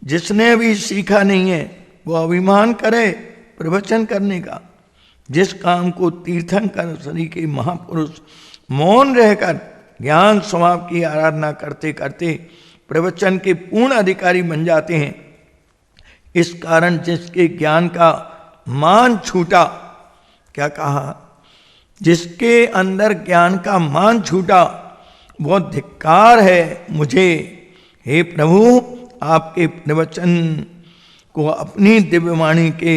जिसने भी सीखा नहीं है वो अभिमान करे प्रवचन करने का। जिस काम को तीर्थंकर श्री के महापुरुष मौन रहकर ज्ञान स्वभाव की आराधना करते करते प्रवचन के पूर्ण अधिकारी बन जाते हैं, इस कारण जिसके ज्ञान का मान छूटा, क्या कहा, जिसके अंदर ज्ञान का मान छूटा वो धिक्कार है मुझे। हे प्रभु, आपके प्रवचन को अपनी दिव्यवाणी के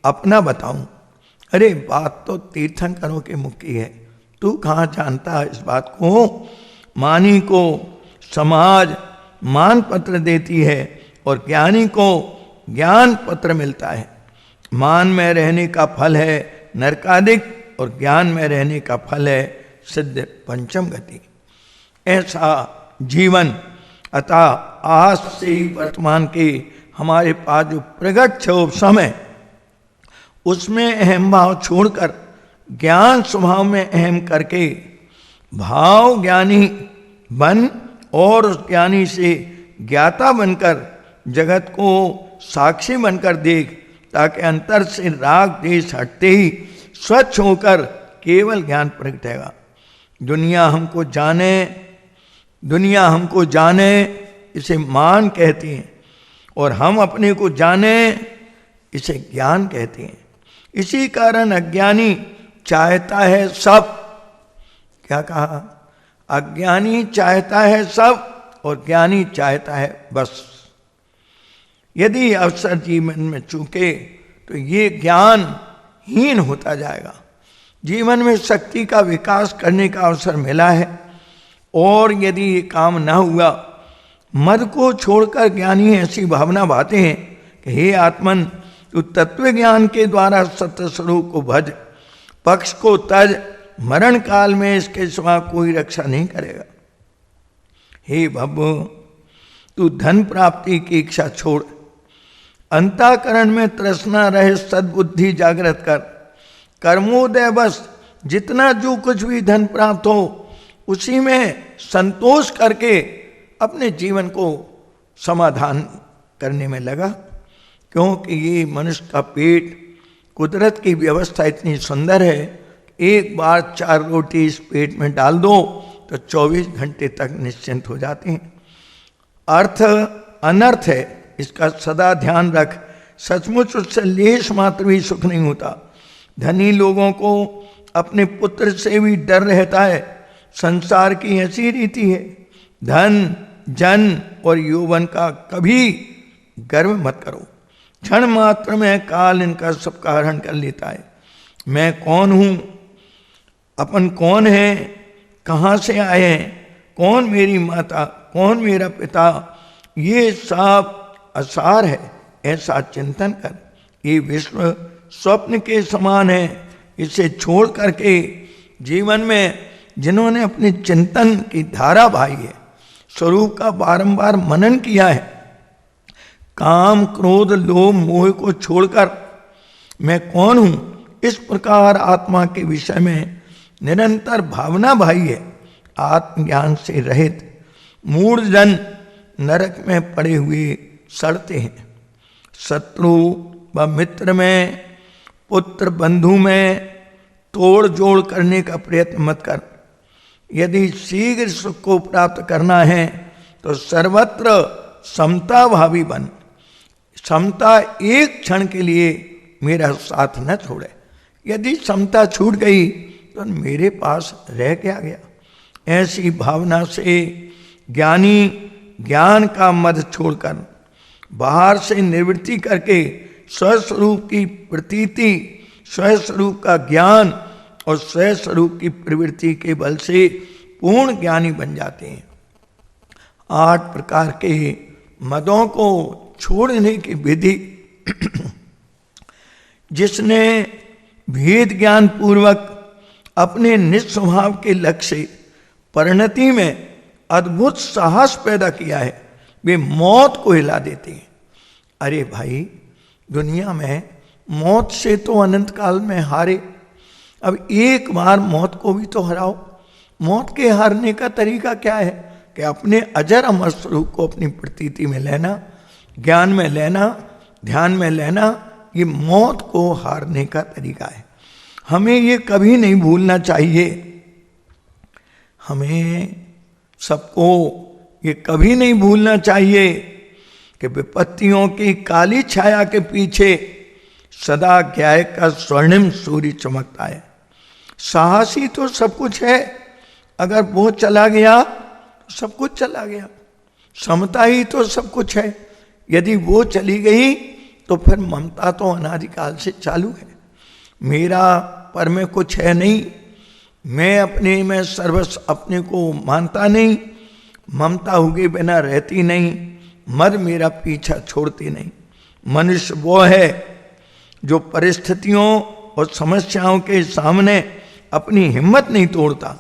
अपना बताऊं। अरे बात तो तीर्थंकरों के मुख की है, तू कहाँ जानता है इस बात को? मानी को समाज मान पत्र देती है और ज्ञानी को ज्ञान पत्र मिलता है। मान में रहने का फल है नरकादिक और ज्ञान में रहने का फल है सिद्ध पंचम गति। ऐसा जीवन अतः आज से ही वर्तमान के हमारे पास जो प्रगट क्षोभ समय, उसमें अहम भाव छोड़कर ज्ञान स्वभाव में अहम करके भाव ज्ञानी बन और उस ज्ञानी से ज्ञाता बनकर जगत को साक्षी बनकर देख, ताकि अंतर से राग देश हटते ही स्वच्छ होकर केवल ज्ञान प्रगटेगा। दुनिया हमको जाने इसे मान कहते हैं, और हम अपने को जाने इसे ज्ञान कहते हैं। इसी कारण अज्ञानी चाहता है सब, क्या कहा, अज्ञानी चाहता है सब और ज्ञानी चाहता है बस। यदि अवसर जीवन में चूके तो ये ज्ञान हीन होता जाएगा। जीवन में शक्ति का विकास करने का अवसर मिला है, और यदि ये काम न हुआ, मद को छोड़कर ज्ञानी ऐसी भावना भाते हैं कि हे आत्मन, तू तत्व ज्ञान के द्वारा सत्य स्वरूप को भज, पक्ष को तज, मरण काल में इसके सिवा कोई रक्षा नहीं करेगा। हे भव्य, तू धन प्राप्ति की इच्छा छोड़, अंतःकरण में तृष्णा रहे सद्बुद्धि जागृत कर, कर्मोदय बस जितना जो कुछ भी धन प्राप्त हो उसी में संतोष करके अपने जीवन को समाधान करने में लगा। क्योंकि ये मनुष्य का पेट, कुदरत की व्यवस्था इतनी सुंदर है, एक बार 4 रोटी इस पेट में डाल दो तो 24 घंटे तक निश्चिंत हो जाते हैं। अर्थ अनर्थ है, इसका सदा ध्यान रख। सचमुच उससे लेश मात्र भी सुख नहीं होता। धनी लोगों को अपने पुत्र से भी डर रहता है। संसार की ऐसी रीति है। धन, जन और यौवन का कभी गर्व मत करो। क्षण मात्र में काल इनका सबका हरण कर लेता है। मैं कौन हूं, अपन कौन है, कहाँ से आए हैं, कौन मेरी माता, कौन मेरा पिता, ये सब असार है, ऐसा चिंतन कर। ये विश्व स्वप्न के समान है। इसे छोड़ करके जीवन में जिन्होंने अपने चिंतन की धारा बहाई है, स्वरूप का बारंबार मनन किया है, काम, क्रोध, लोभ, मोह को छोड़कर मैं कौन हूं, इस प्रकार आत्मा के विषय में निरंतर भावना भाई है, आत्मज्ञान से रहित मूढ़ जन नरक में पड़े हुए सड़ते हैं। शत्रु व मित्र में, पुत्र बंधु में तोड़ जोड़ करने का प्रयत्न मत कर। यदि शीघ्र सुख को प्राप्त करना है तो सर्वत्र समता भावी बन। समता एक क्षण के लिए मेरा साथ न छोड़े। यदि समता छूट गई तो मेरे पास रह क्या गया। ऐसी भावना से ज्ञानी ज्ञान का मद छोड़कर बाहर से निवृत्ति करके स्वस्वरूप की प्रतीति, स्वस्वरूप का ज्ञान और स्वस्वरूप की प्रवृत्ति के बल से पूर्ण ज्ञानी बन जाते हैं। 8 प्रकार के मदों को छोड़ने की विधि जिसने भेद ज्ञान पूर्वक अपने निस्वभाव के लक्ष्य परिणति में अद्भुत साहस पैदा किया है, वे मौत को हिला देते हैं। अरे भाई, दुनिया में मौत से तो अनंत काल में हारे, अब एक बार मौत को भी तो हराओ। मौत के हारने का तरीका क्या है कि अपने अजर अमर स्वरूप को अपनी प्रतीति में लेना, ज्ञान में लेना, ध्यान में लेना, ये मौत को हारने का तरीका है। हमें ये कभी नहीं भूलना चाहिए। हमें सबको ये कभी नहीं भूलना चाहिए कि विपत्तियों की काली छाया के पीछे सदा ज्ञाय का स्वर्णिम सूर्य चमकता है। साहसी तो सब कुछ है, अगर वो चला गया तो सब कुछ चला गया। समता ही तो सब कुछ है, यदि वो चली गई तो फिर ममता तो अनादिकाल से चालू है। मेरा पर में कुछ है नहीं, मैं अपने में सर्वस्व अपने को मानता नहीं, ममता हुए बिना रहती नहीं, मद मेरा पीछा छोड़ती नहीं। मनुष्य वो है जो परिस्थितियों और समस्याओं के सामने अपनी हिम्मत नहीं तोड़ता।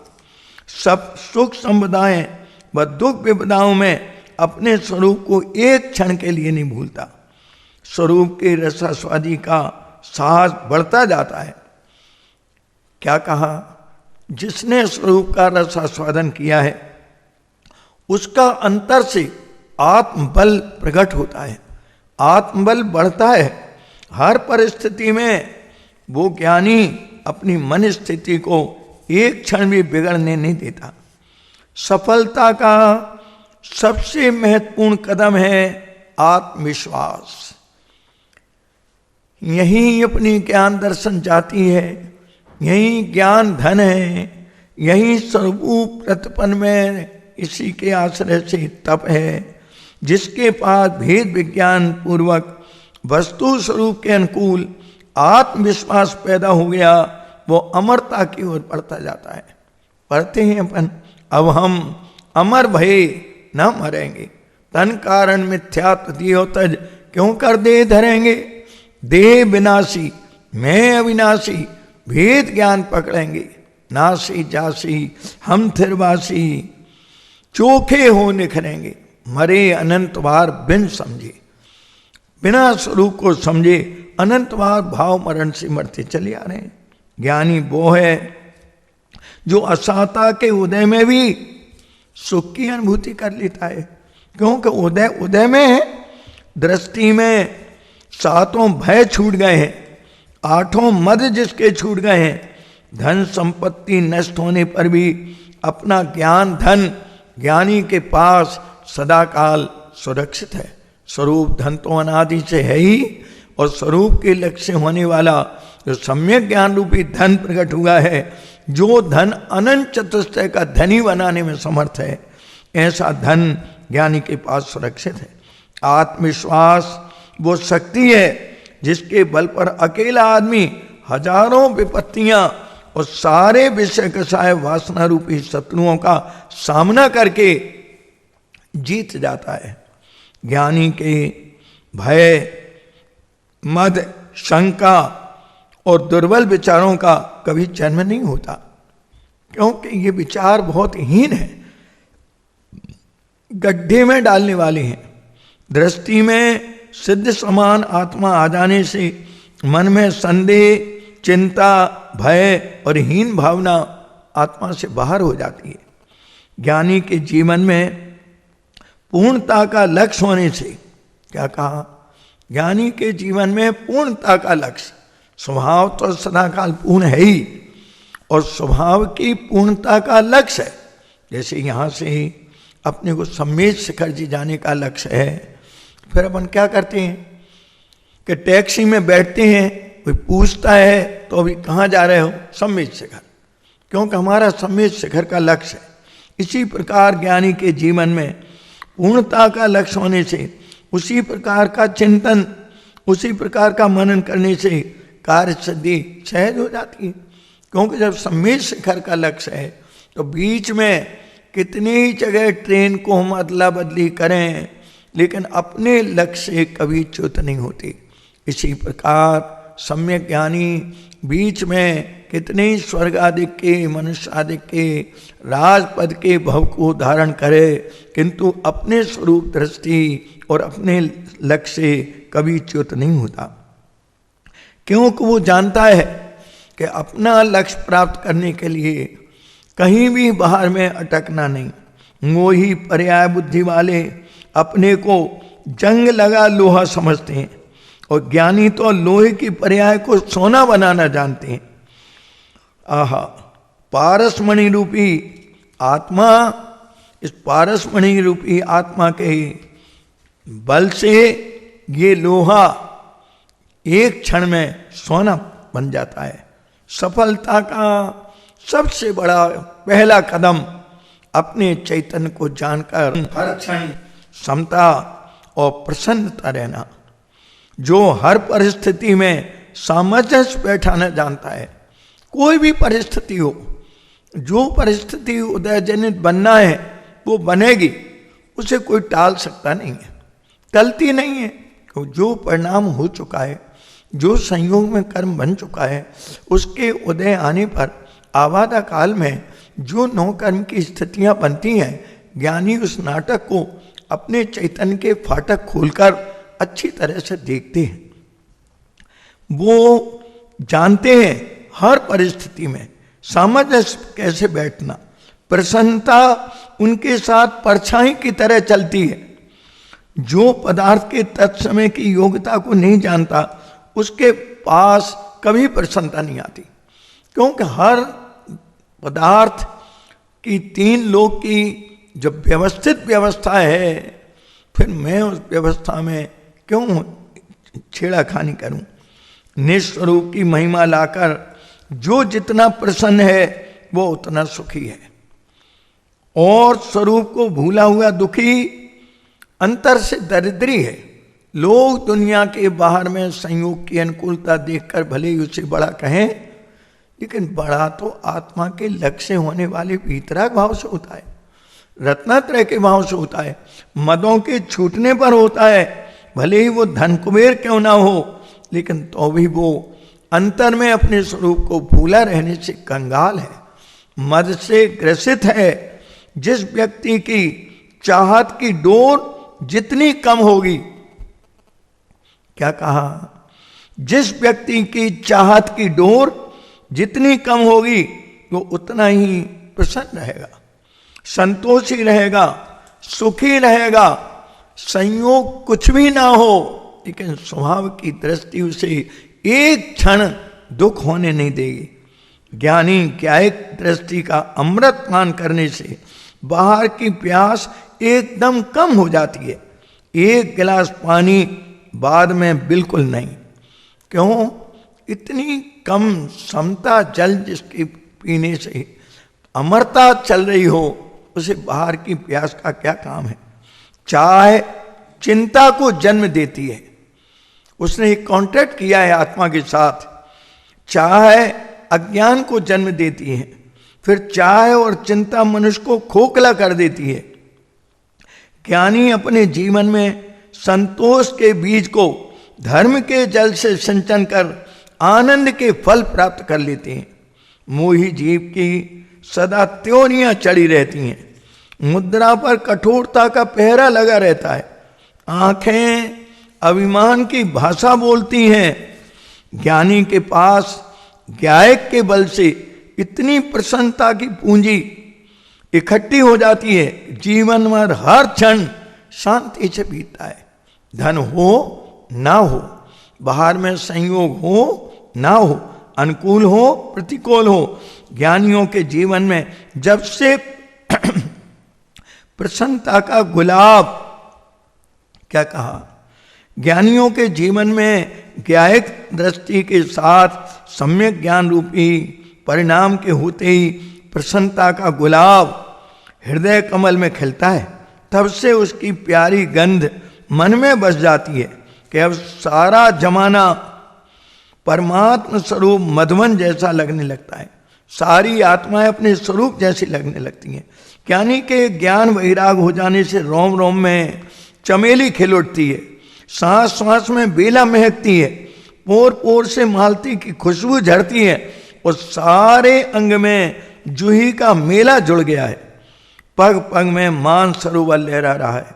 सब सुख संपदाएं व दुख विपदाओं में अपने स्वरूप को एक क्षण के लिए नहीं भूलता। स्वरूप के रसास्वादी का साहस बढ़ता जाता है। क्या कहा? जिसने स्वरूप का रसास्वादन किया है उसका अंतर से आत्मबल प्रकट होता है, आत्मबल बढ़ता है। हर परिस्थिति में वो ज्ञानी अपनी मन स्थिति को एक क्षण भी बिगड़ने नहीं देता। सफलता का सबसे महत्वपूर्ण कदम है आत्मविश्वास। यही अपनी ज्ञान दर्शन जाती है, यही ज्ञान धन है, यही स्वरूप प्रतिपन्न में इसी के आश्रय से तप है। जिसके पास भेद विज्ञान पूर्वक वस्तु स्वरूप के अनुकूल आत्मविश्वास पैदा हो गया, वो अमरता की ओर बढ़ता जाता है। पढ़ते हैं अपन, अब हम अमर भये न मरेंगे, तन कारण मिथ्यात्व दियो तज क्यों कर दे धरेंगे। देह विनाशी मैं अविनाशी, भेद ज्ञान पकड़ेंगे, नासी जासी हम थिरवासी, चोखे हो निखरेंगे, मरे अनंत बार बिन समझे। बिना स्वरूप को समझे अनंत बार भाव मरण से मरते चले आ रहे हैं। ज्ञानी वो है जो असाता के उदय में भी सुख की अनुभूति कर लेता है, क्योंकि उदय उदय में है, दृष्टि में सातों भय छूट गए हैं, आठों मद जिसके छूट गए हैं, धन संपत्ति नष्ट होने पर भी अपना ज्ञान धन ज्ञानी के पास सदाकाल सुरक्षित है। स्वरूप धन तो अनादि से है ही, और स्वरूप के लक्ष्य होने वाला जो सम्यक ज्ञान रूपी धन प्रकट हुआ है, जो धन अनंत चतुष्टय का धनी बनाने में समर्थ है, ऐसा धन ज्ञानी के पास सुरक्षित है। आत्मविश्वास वो शक्ति है जिसके बल पर अकेला आदमी हजारों विपत्तियां और सारे विषय कषाय वासना रूपी शत्रुओं का सामना करके जीत जाता है। ज्ञानी के भय, मद, शंका और दुर्बल विचारों का कभी जन्म नहीं होता, क्योंकि ये विचार बहुत हीन है, गड्ढे में डालने वाले हैं। दृष्टि में सिद्ध समान आत्मा आ जाने से मन में संदेह, चिंता, भय और हीन भावना आत्मा से बाहर हो जाती है। ज्ञानी के जीवन में पूर्णता का लक्ष्य होने से, क्या कहा, ज्ञानी के जीवन में पूर्णता का लक्ष्य, स्वभाव तो सदाकाल पूर्ण है ही, और स्वभाव की पूर्णता का लक्ष्य है। जैसे यहाँ से ही अपने को सम्मेद शिखर जी जाने का लक्ष्य है, फिर अपन क्या करते हैं कि टैक्सी में बैठते हैं, कोई पूछता है तो अभी कहाँ जा रहे हो, सम्मेद शिखर, क्योंकि हमारा सम्मेद शिखर का लक्ष्य है। इसी प्रकार ज्ञानी के जीवन में पूर्णता का लक्ष्य होने से उसी प्रकार का चिंतन, उसी प्रकार का मनन करने से कार्य सिद्धि सहज हो जाती है। क्योंकि जब सम्मेद शिखर का लक्ष्य है तो बीच में कितनी ही जगह ट्रेन को हम अदला बदली करें, लेकिन अपने लक्ष्य से कभी च्युत नहीं होती। इसी प्रकार सम्यक ज्ञानी बीच में कितने ही स्वर्ग आदि के, मनुष्य आदि के, राजपद के भव को धारण करे, किंतु अपने स्वरूप दृष्टि और अपने लक्ष्य से कभी च्युत नहीं होता, क्योंकि वो जानता है कि अपना लक्ष्य प्राप्त करने के लिए कहीं भी बाहर में अटकना नहीं। मोही पर्याय बुद्धि वाले अपने को जंग लगा लोहा समझते हैं, और ज्ञानी तो लोहे की पर्याय को सोना बनाना जानते हैं। आहा, पारसमणि रूपी आत्मा, इस पारसमणि रूपी आत्मा के बल से ये लोहा एक क्षण में सोना बन जाता है। सफलता का सबसे बड़ा पहला कदम अपने चैतन्य को जानकर हर क्षण समता और प्रसन्नता रहना। जो हर परिस्थिति में सामंजस्य बैठाना जानता है, कोई भी परिस्थिति हो, जो परिस्थिति उदयजनित बनना है वो बनेगी, उसे कोई टाल सकता नहीं है, टलती नहीं है। जो परिणाम हो चुका है, जो संयोग में कर्म बन चुका है, उसके उदय आने पर आवादा काल में जो नौ कर्म की स्थितियां बनती हैं, ज्ञानी उस नाटक को अपने चैतन्य के फाटक खोलकर अच्छी तरह से देखते हैं। वो जानते हैं हर परिस्थिति में सामंजस्य कैसे बैठना। प्रसन्नता उनके साथ परछाई की तरह चलती है। जो पदार्थ के तत्समय की योग्यता को नहीं जानता, उसके पास कभी प्रसन्नता नहीं आती, क्योंकि हर पदार्थ की तीन लोक की जो व्यवस्थित व्यवस्था है, फिर मैं उस व्यवस्था में क्यों छेड़ाखानी करूं। निस्वरूप की महिमा लाकर जो जितना प्रसन्न है वो उतना सुखी है, और स्वरूप को भूला हुआ दुखी अंतर से दरिद्री है। लोग दुनिया के बाहर में संयोग की अनुकूलता देखकर भले ही उसे बड़ा कहें, लेकिन बड़ा तो आत्मा के लक्ष्य होने वाले भीतराग भाव से होता है, रत्नात्रय के भाव से होता है, मदों के छूटने पर होता है। भले ही वो धन कुबेर क्यों ना हो, लेकिन तो भी वो अंतर में अपने स्वरूप को भूला रहने से कंगाल है, मद से ग्रसित है। जिस व्यक्ति की चाहत की डोर जितनी कम होगी, क्या कहा, जिस व्यक्ति की चाहत की डोर जितनी कम होगी वो उतना ही प्रसन्न रहेगा, संतोषी रहेगा, सुखी रहेगा। संयोग कुछ भी ना हो, लेकिन स्वभाव की दृष्टि उसे एक क्षण दुख होने नहीं देगी। ज्ञानी ज्ञायक दृष्टि का अमृत पान करने से बाहर की प्यास एकदम कम हो जाती है। एक गिलास पानी बाद में बिल्कुल नहीं। क्यों? इतनी कम समता जल जिसके पीने से अमरता चल रही हो, उसे बाहर की प्यास का क्या काम है। चाय चिंता को जन्म देती है। उसने एक कॉन्ट्रैक्ट किया है आत्मा के साथ। चाय अज्ञान को जन्म देती है, फिर चाय और चिंता मनुष्य को खोखला कर देती है। ज्ञानी अपने जीवन में संतोष के बीज को धर्म के जल से सिंचन कर आनंद के फल प्राप्त कर लेते हैं। मोही जीव की सदा त्योरियां चढ़ी रहती हैं, मुद्रा पर कठोरता का पहरा लगा रहता है, आंखें अभिमान की भाषा बोलती हैं। ज्ञानी के पास ज्ञायक के बल से इतनी प्रसन्नता की पूंजी इकट्ठी हो जाती है, जीवन में हर क्षण शांति से बीतता है। धन हो ना हो, बाहर में संयोग हो ना हो, अनुकूल हो प्रतिकूल हो, ज्ञानियों के जीवन में जब से प्रसन्नता का गुलाब, क्या कहा, ज्ञानियों के जीवन में ज्ञायक दृष्टि के साथ सम्यक ज्ञान रूपी परिणाम के होते ही प्रसन्नता का गुलाब हृदय कमल में खिलता है, तब से उसकी प्यारी गंध मन में बस जाती है कि अब सारा जमाना परमात्मा स्वरूप मधुवन जैसा लगने लगता है। सारी आत्माएं अपने स्वरूप जैसी लगने लगती हैं। ज्ञानी के ज्ञान वैराग हो जाने से रोम रोम में चमेली खिल उठती है, सांस सांस में बेला महकती है, पोर पोर से मालती की खुशबू झड़ती है और सारे अंग में जूही का मेला जुड़ गया है। पग पग में मान सरोवर लहरा रहा है।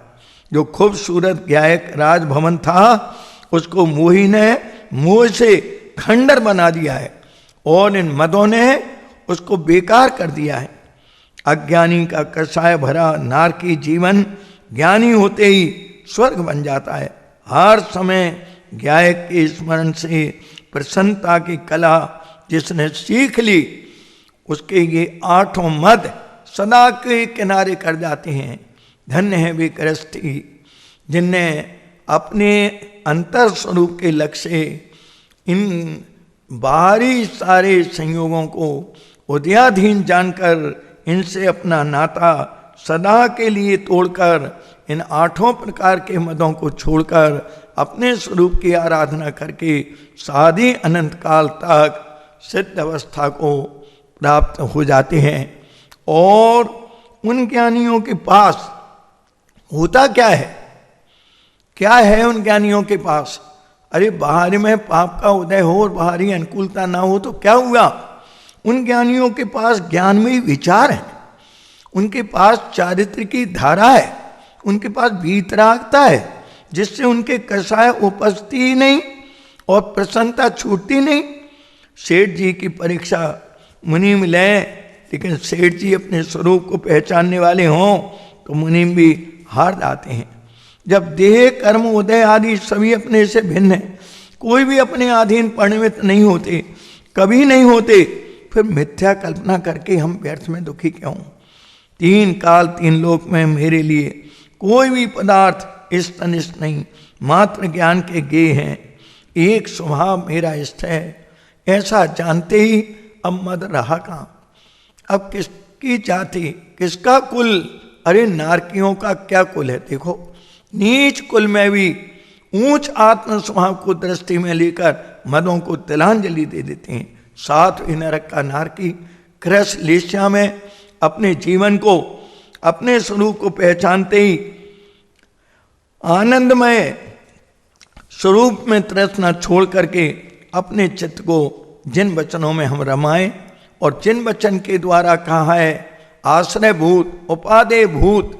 जो खूबसूरत ज्ञायक राजभवन था उसको मोही ने मोह से खंडर बना दिया है और इन मदों ने उसको बेकार कर दिया है। अज्ञानी का कषाय भरा नारकी जीवन ज्ञानी होते ही स्वर्ग बन जाता है। हर समय ज्ञायक के स्मरण से प्रसन्नता की कला जिसने सीख ली, उसके ये 8 मद सदा के किनारे कर जाते हैं। धन्य है वे गृहस्थी जिनने अपने अंतर स्वरूप के लक्ष्य से इन बाहरी सारे संयोगों को उदयाधीन जानकर इनसे अपना नाता सदा के लिए तोड़कर इन 8 प्रकार के मदों को छोड़कर अपने स्वरूप की आराधना करके साधी अनंत काल तक सिद्ध अवस्था को प्राप्त हो जाते हैं। और उन ज्ञानियों के पास होता क्या है? क्या है उन ज्ञानियों के पास? अरे बाहर में पाप का उदय हो और बाहरी अनुकूलता ना हो तो क्या हुआ? उन ज्ञानियों के पास ज्ञानमयी विचार है, उनके पास चारित्र की धारा है, उनके पास वीतरागता है, जिससे उनके कषाय उपजती ही नहीं और प्रसन्नता छूटती नहीं। सेठ जी की परीक्षा मुनीम लें, लेकिन सेठ जी अपने स्वरूप को पहचानने वाले हों तो मुनीम भी हार जाते हैं। जब देह कर्म उदय आदि सभी अपने से भिन्न है, कोई भी अपने अधीन परिणमित नहीं होते, कभी नहीं होते, फिर मिथ्या कल्पना करके हम व्यर्थ में दुखी क्यों? 3 काल 3 लोक में मेरे लिए कोई भी पदार्थ इष्ट अनिष्ट नहीं, मात्र ज्ञान के गेय हैं। एक स्वभाव मेरा इष्ट है, ऐसा जानते ही अब मद रहा कहाँ? अब किसकी जाति, किसका कुल? अरे नारकियों का क्या कुल है? देखो, नीच कुल में भी ऊंच आत्म स्वभाव को दृष्टि में लेकर मदों को तिलांजलि दे देते हैं। 7वें नरक का नारकी कृष लेस्या में अपने जीवन को, अपने स्वरूप को पहचानते ही आनंदमय स्वरूप में तृष्णा छोड़ करके अपने चित्त को जिन वचनों में हम रमाएं और जिन वचन के द्वारा कहा है आश्रय भूत, उपादेय भूत,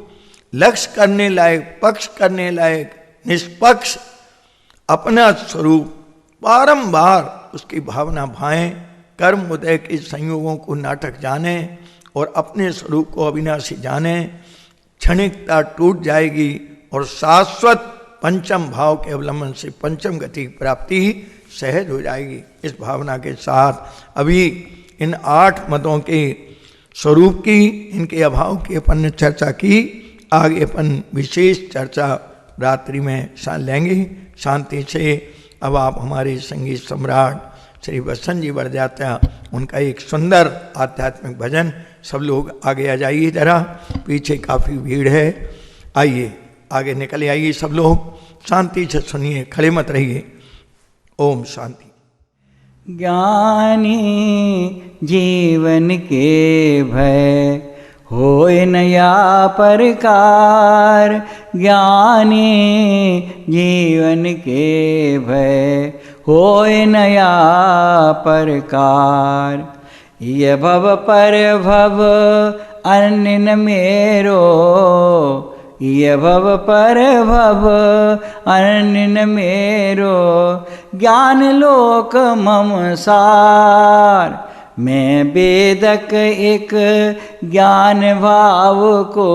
लक्ष्य करने लायक, पक्ष करने लायक, निष्पक्ष अपना स्वरूप बारंबार उसकी भावना भाएं, कर्म उदय के संयोगों को नाटक जाने और अपने स्वरूप को अविनाशी जाने। क्षणिकता टूट जाएगी और शाश्वत पंचम भाव के अवलंबन से पंचम गति की प्राप्ति सहज हो जाएगी। इस भावना के साथ अभी इन 8 मतों के स्वरूप की, इनके अभाव की अपन ने चर्चा की। आगे अपन विशेष चर्चा रात्रि में लेंगे शांति से। अब आप हमारे संगीत सम्राट श्री वसंत जी बड़जात्या, उनका एक सुंदर आध्यात्मिक भजन, सब लोग आगे आ जाइए जरा, पीछे काफ़ी भीड़ है, आइए आगे निकल आइए सब लोग, शांति से सुनिए, खड़े मत रहिए। ओम शांति। ज्ञानी जीवन के भय होय नया प्रकार, ज्ञानी जीवन के भय होय नया प्रकार। ये भव पर भव अन्य न मेरो, ये भव पर भव अन्य न मेरो, ज्ञान लोक मम सार। मैं वेदक एक ज्ञान भाव को,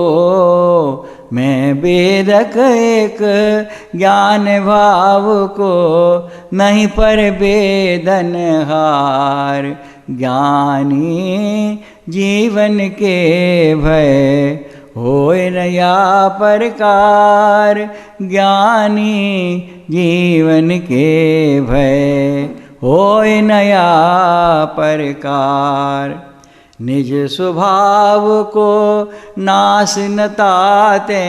मैं वेदक एक ज्ञान भाव को, नहीं पर वेदन हार। ज्ञानी जीवन के भय होय नया प्रकार, ज्ञानी जीवन के भय होय नया प्रकार। निज स्वभाव को नाश न ताते,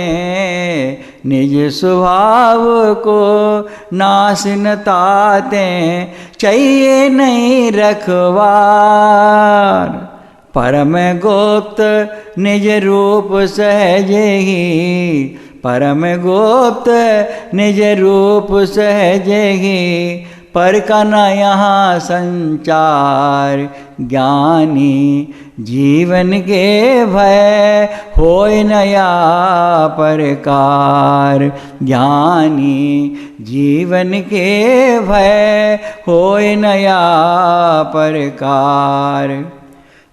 निज स्वभाव को नाश न ताते, चाहिए नहीं रखवार। परम गुप्त निज रूप सहज ही, परम गुप्त निज रूप सहज ही, पर का न यहाँ संचार। ज्ञानी जीवन के भय होय नया प्रकार, ज्ञानी जीवन के भय होय नया प्रकार।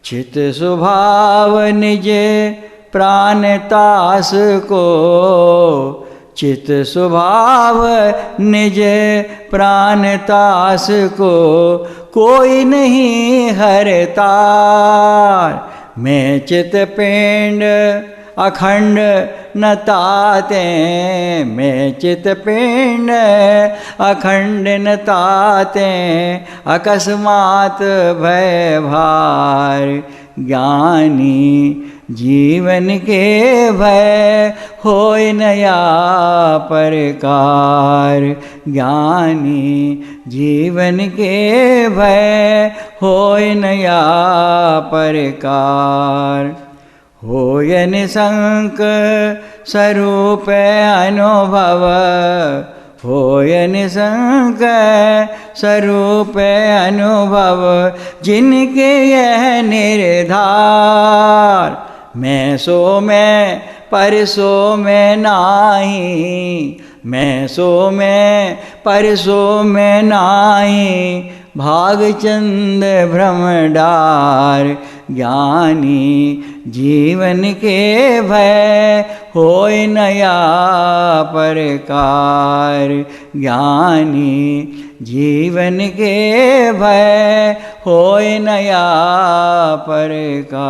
चित स्वभाव निज प्राण तास को, चित स्वभाव निज प्राण तास को, कोई नहीं हरतार। मैं चित पिंड अखंड न ताते, मैं चित पिंड अखंड न ताते, अकस्मात भय भार। ज्ञानी जीवन के भय होय नया प्रकार, ज्ञानी जीवन के भय होय नया प्रकार। होय निसंक स्वरूप अनुभव, होय निसंक स्वरूप अनुभव, जिनके यह निर्धार। मैं सो मैं पर सो मैं नाही, मैं सो मैं पर सो मैं नाही, भागचंद भ्रम डार। ज्ञानी जीवन के भय होय नया प्रकार, ज्ञानी जीवन के भय होय नया प्रकार।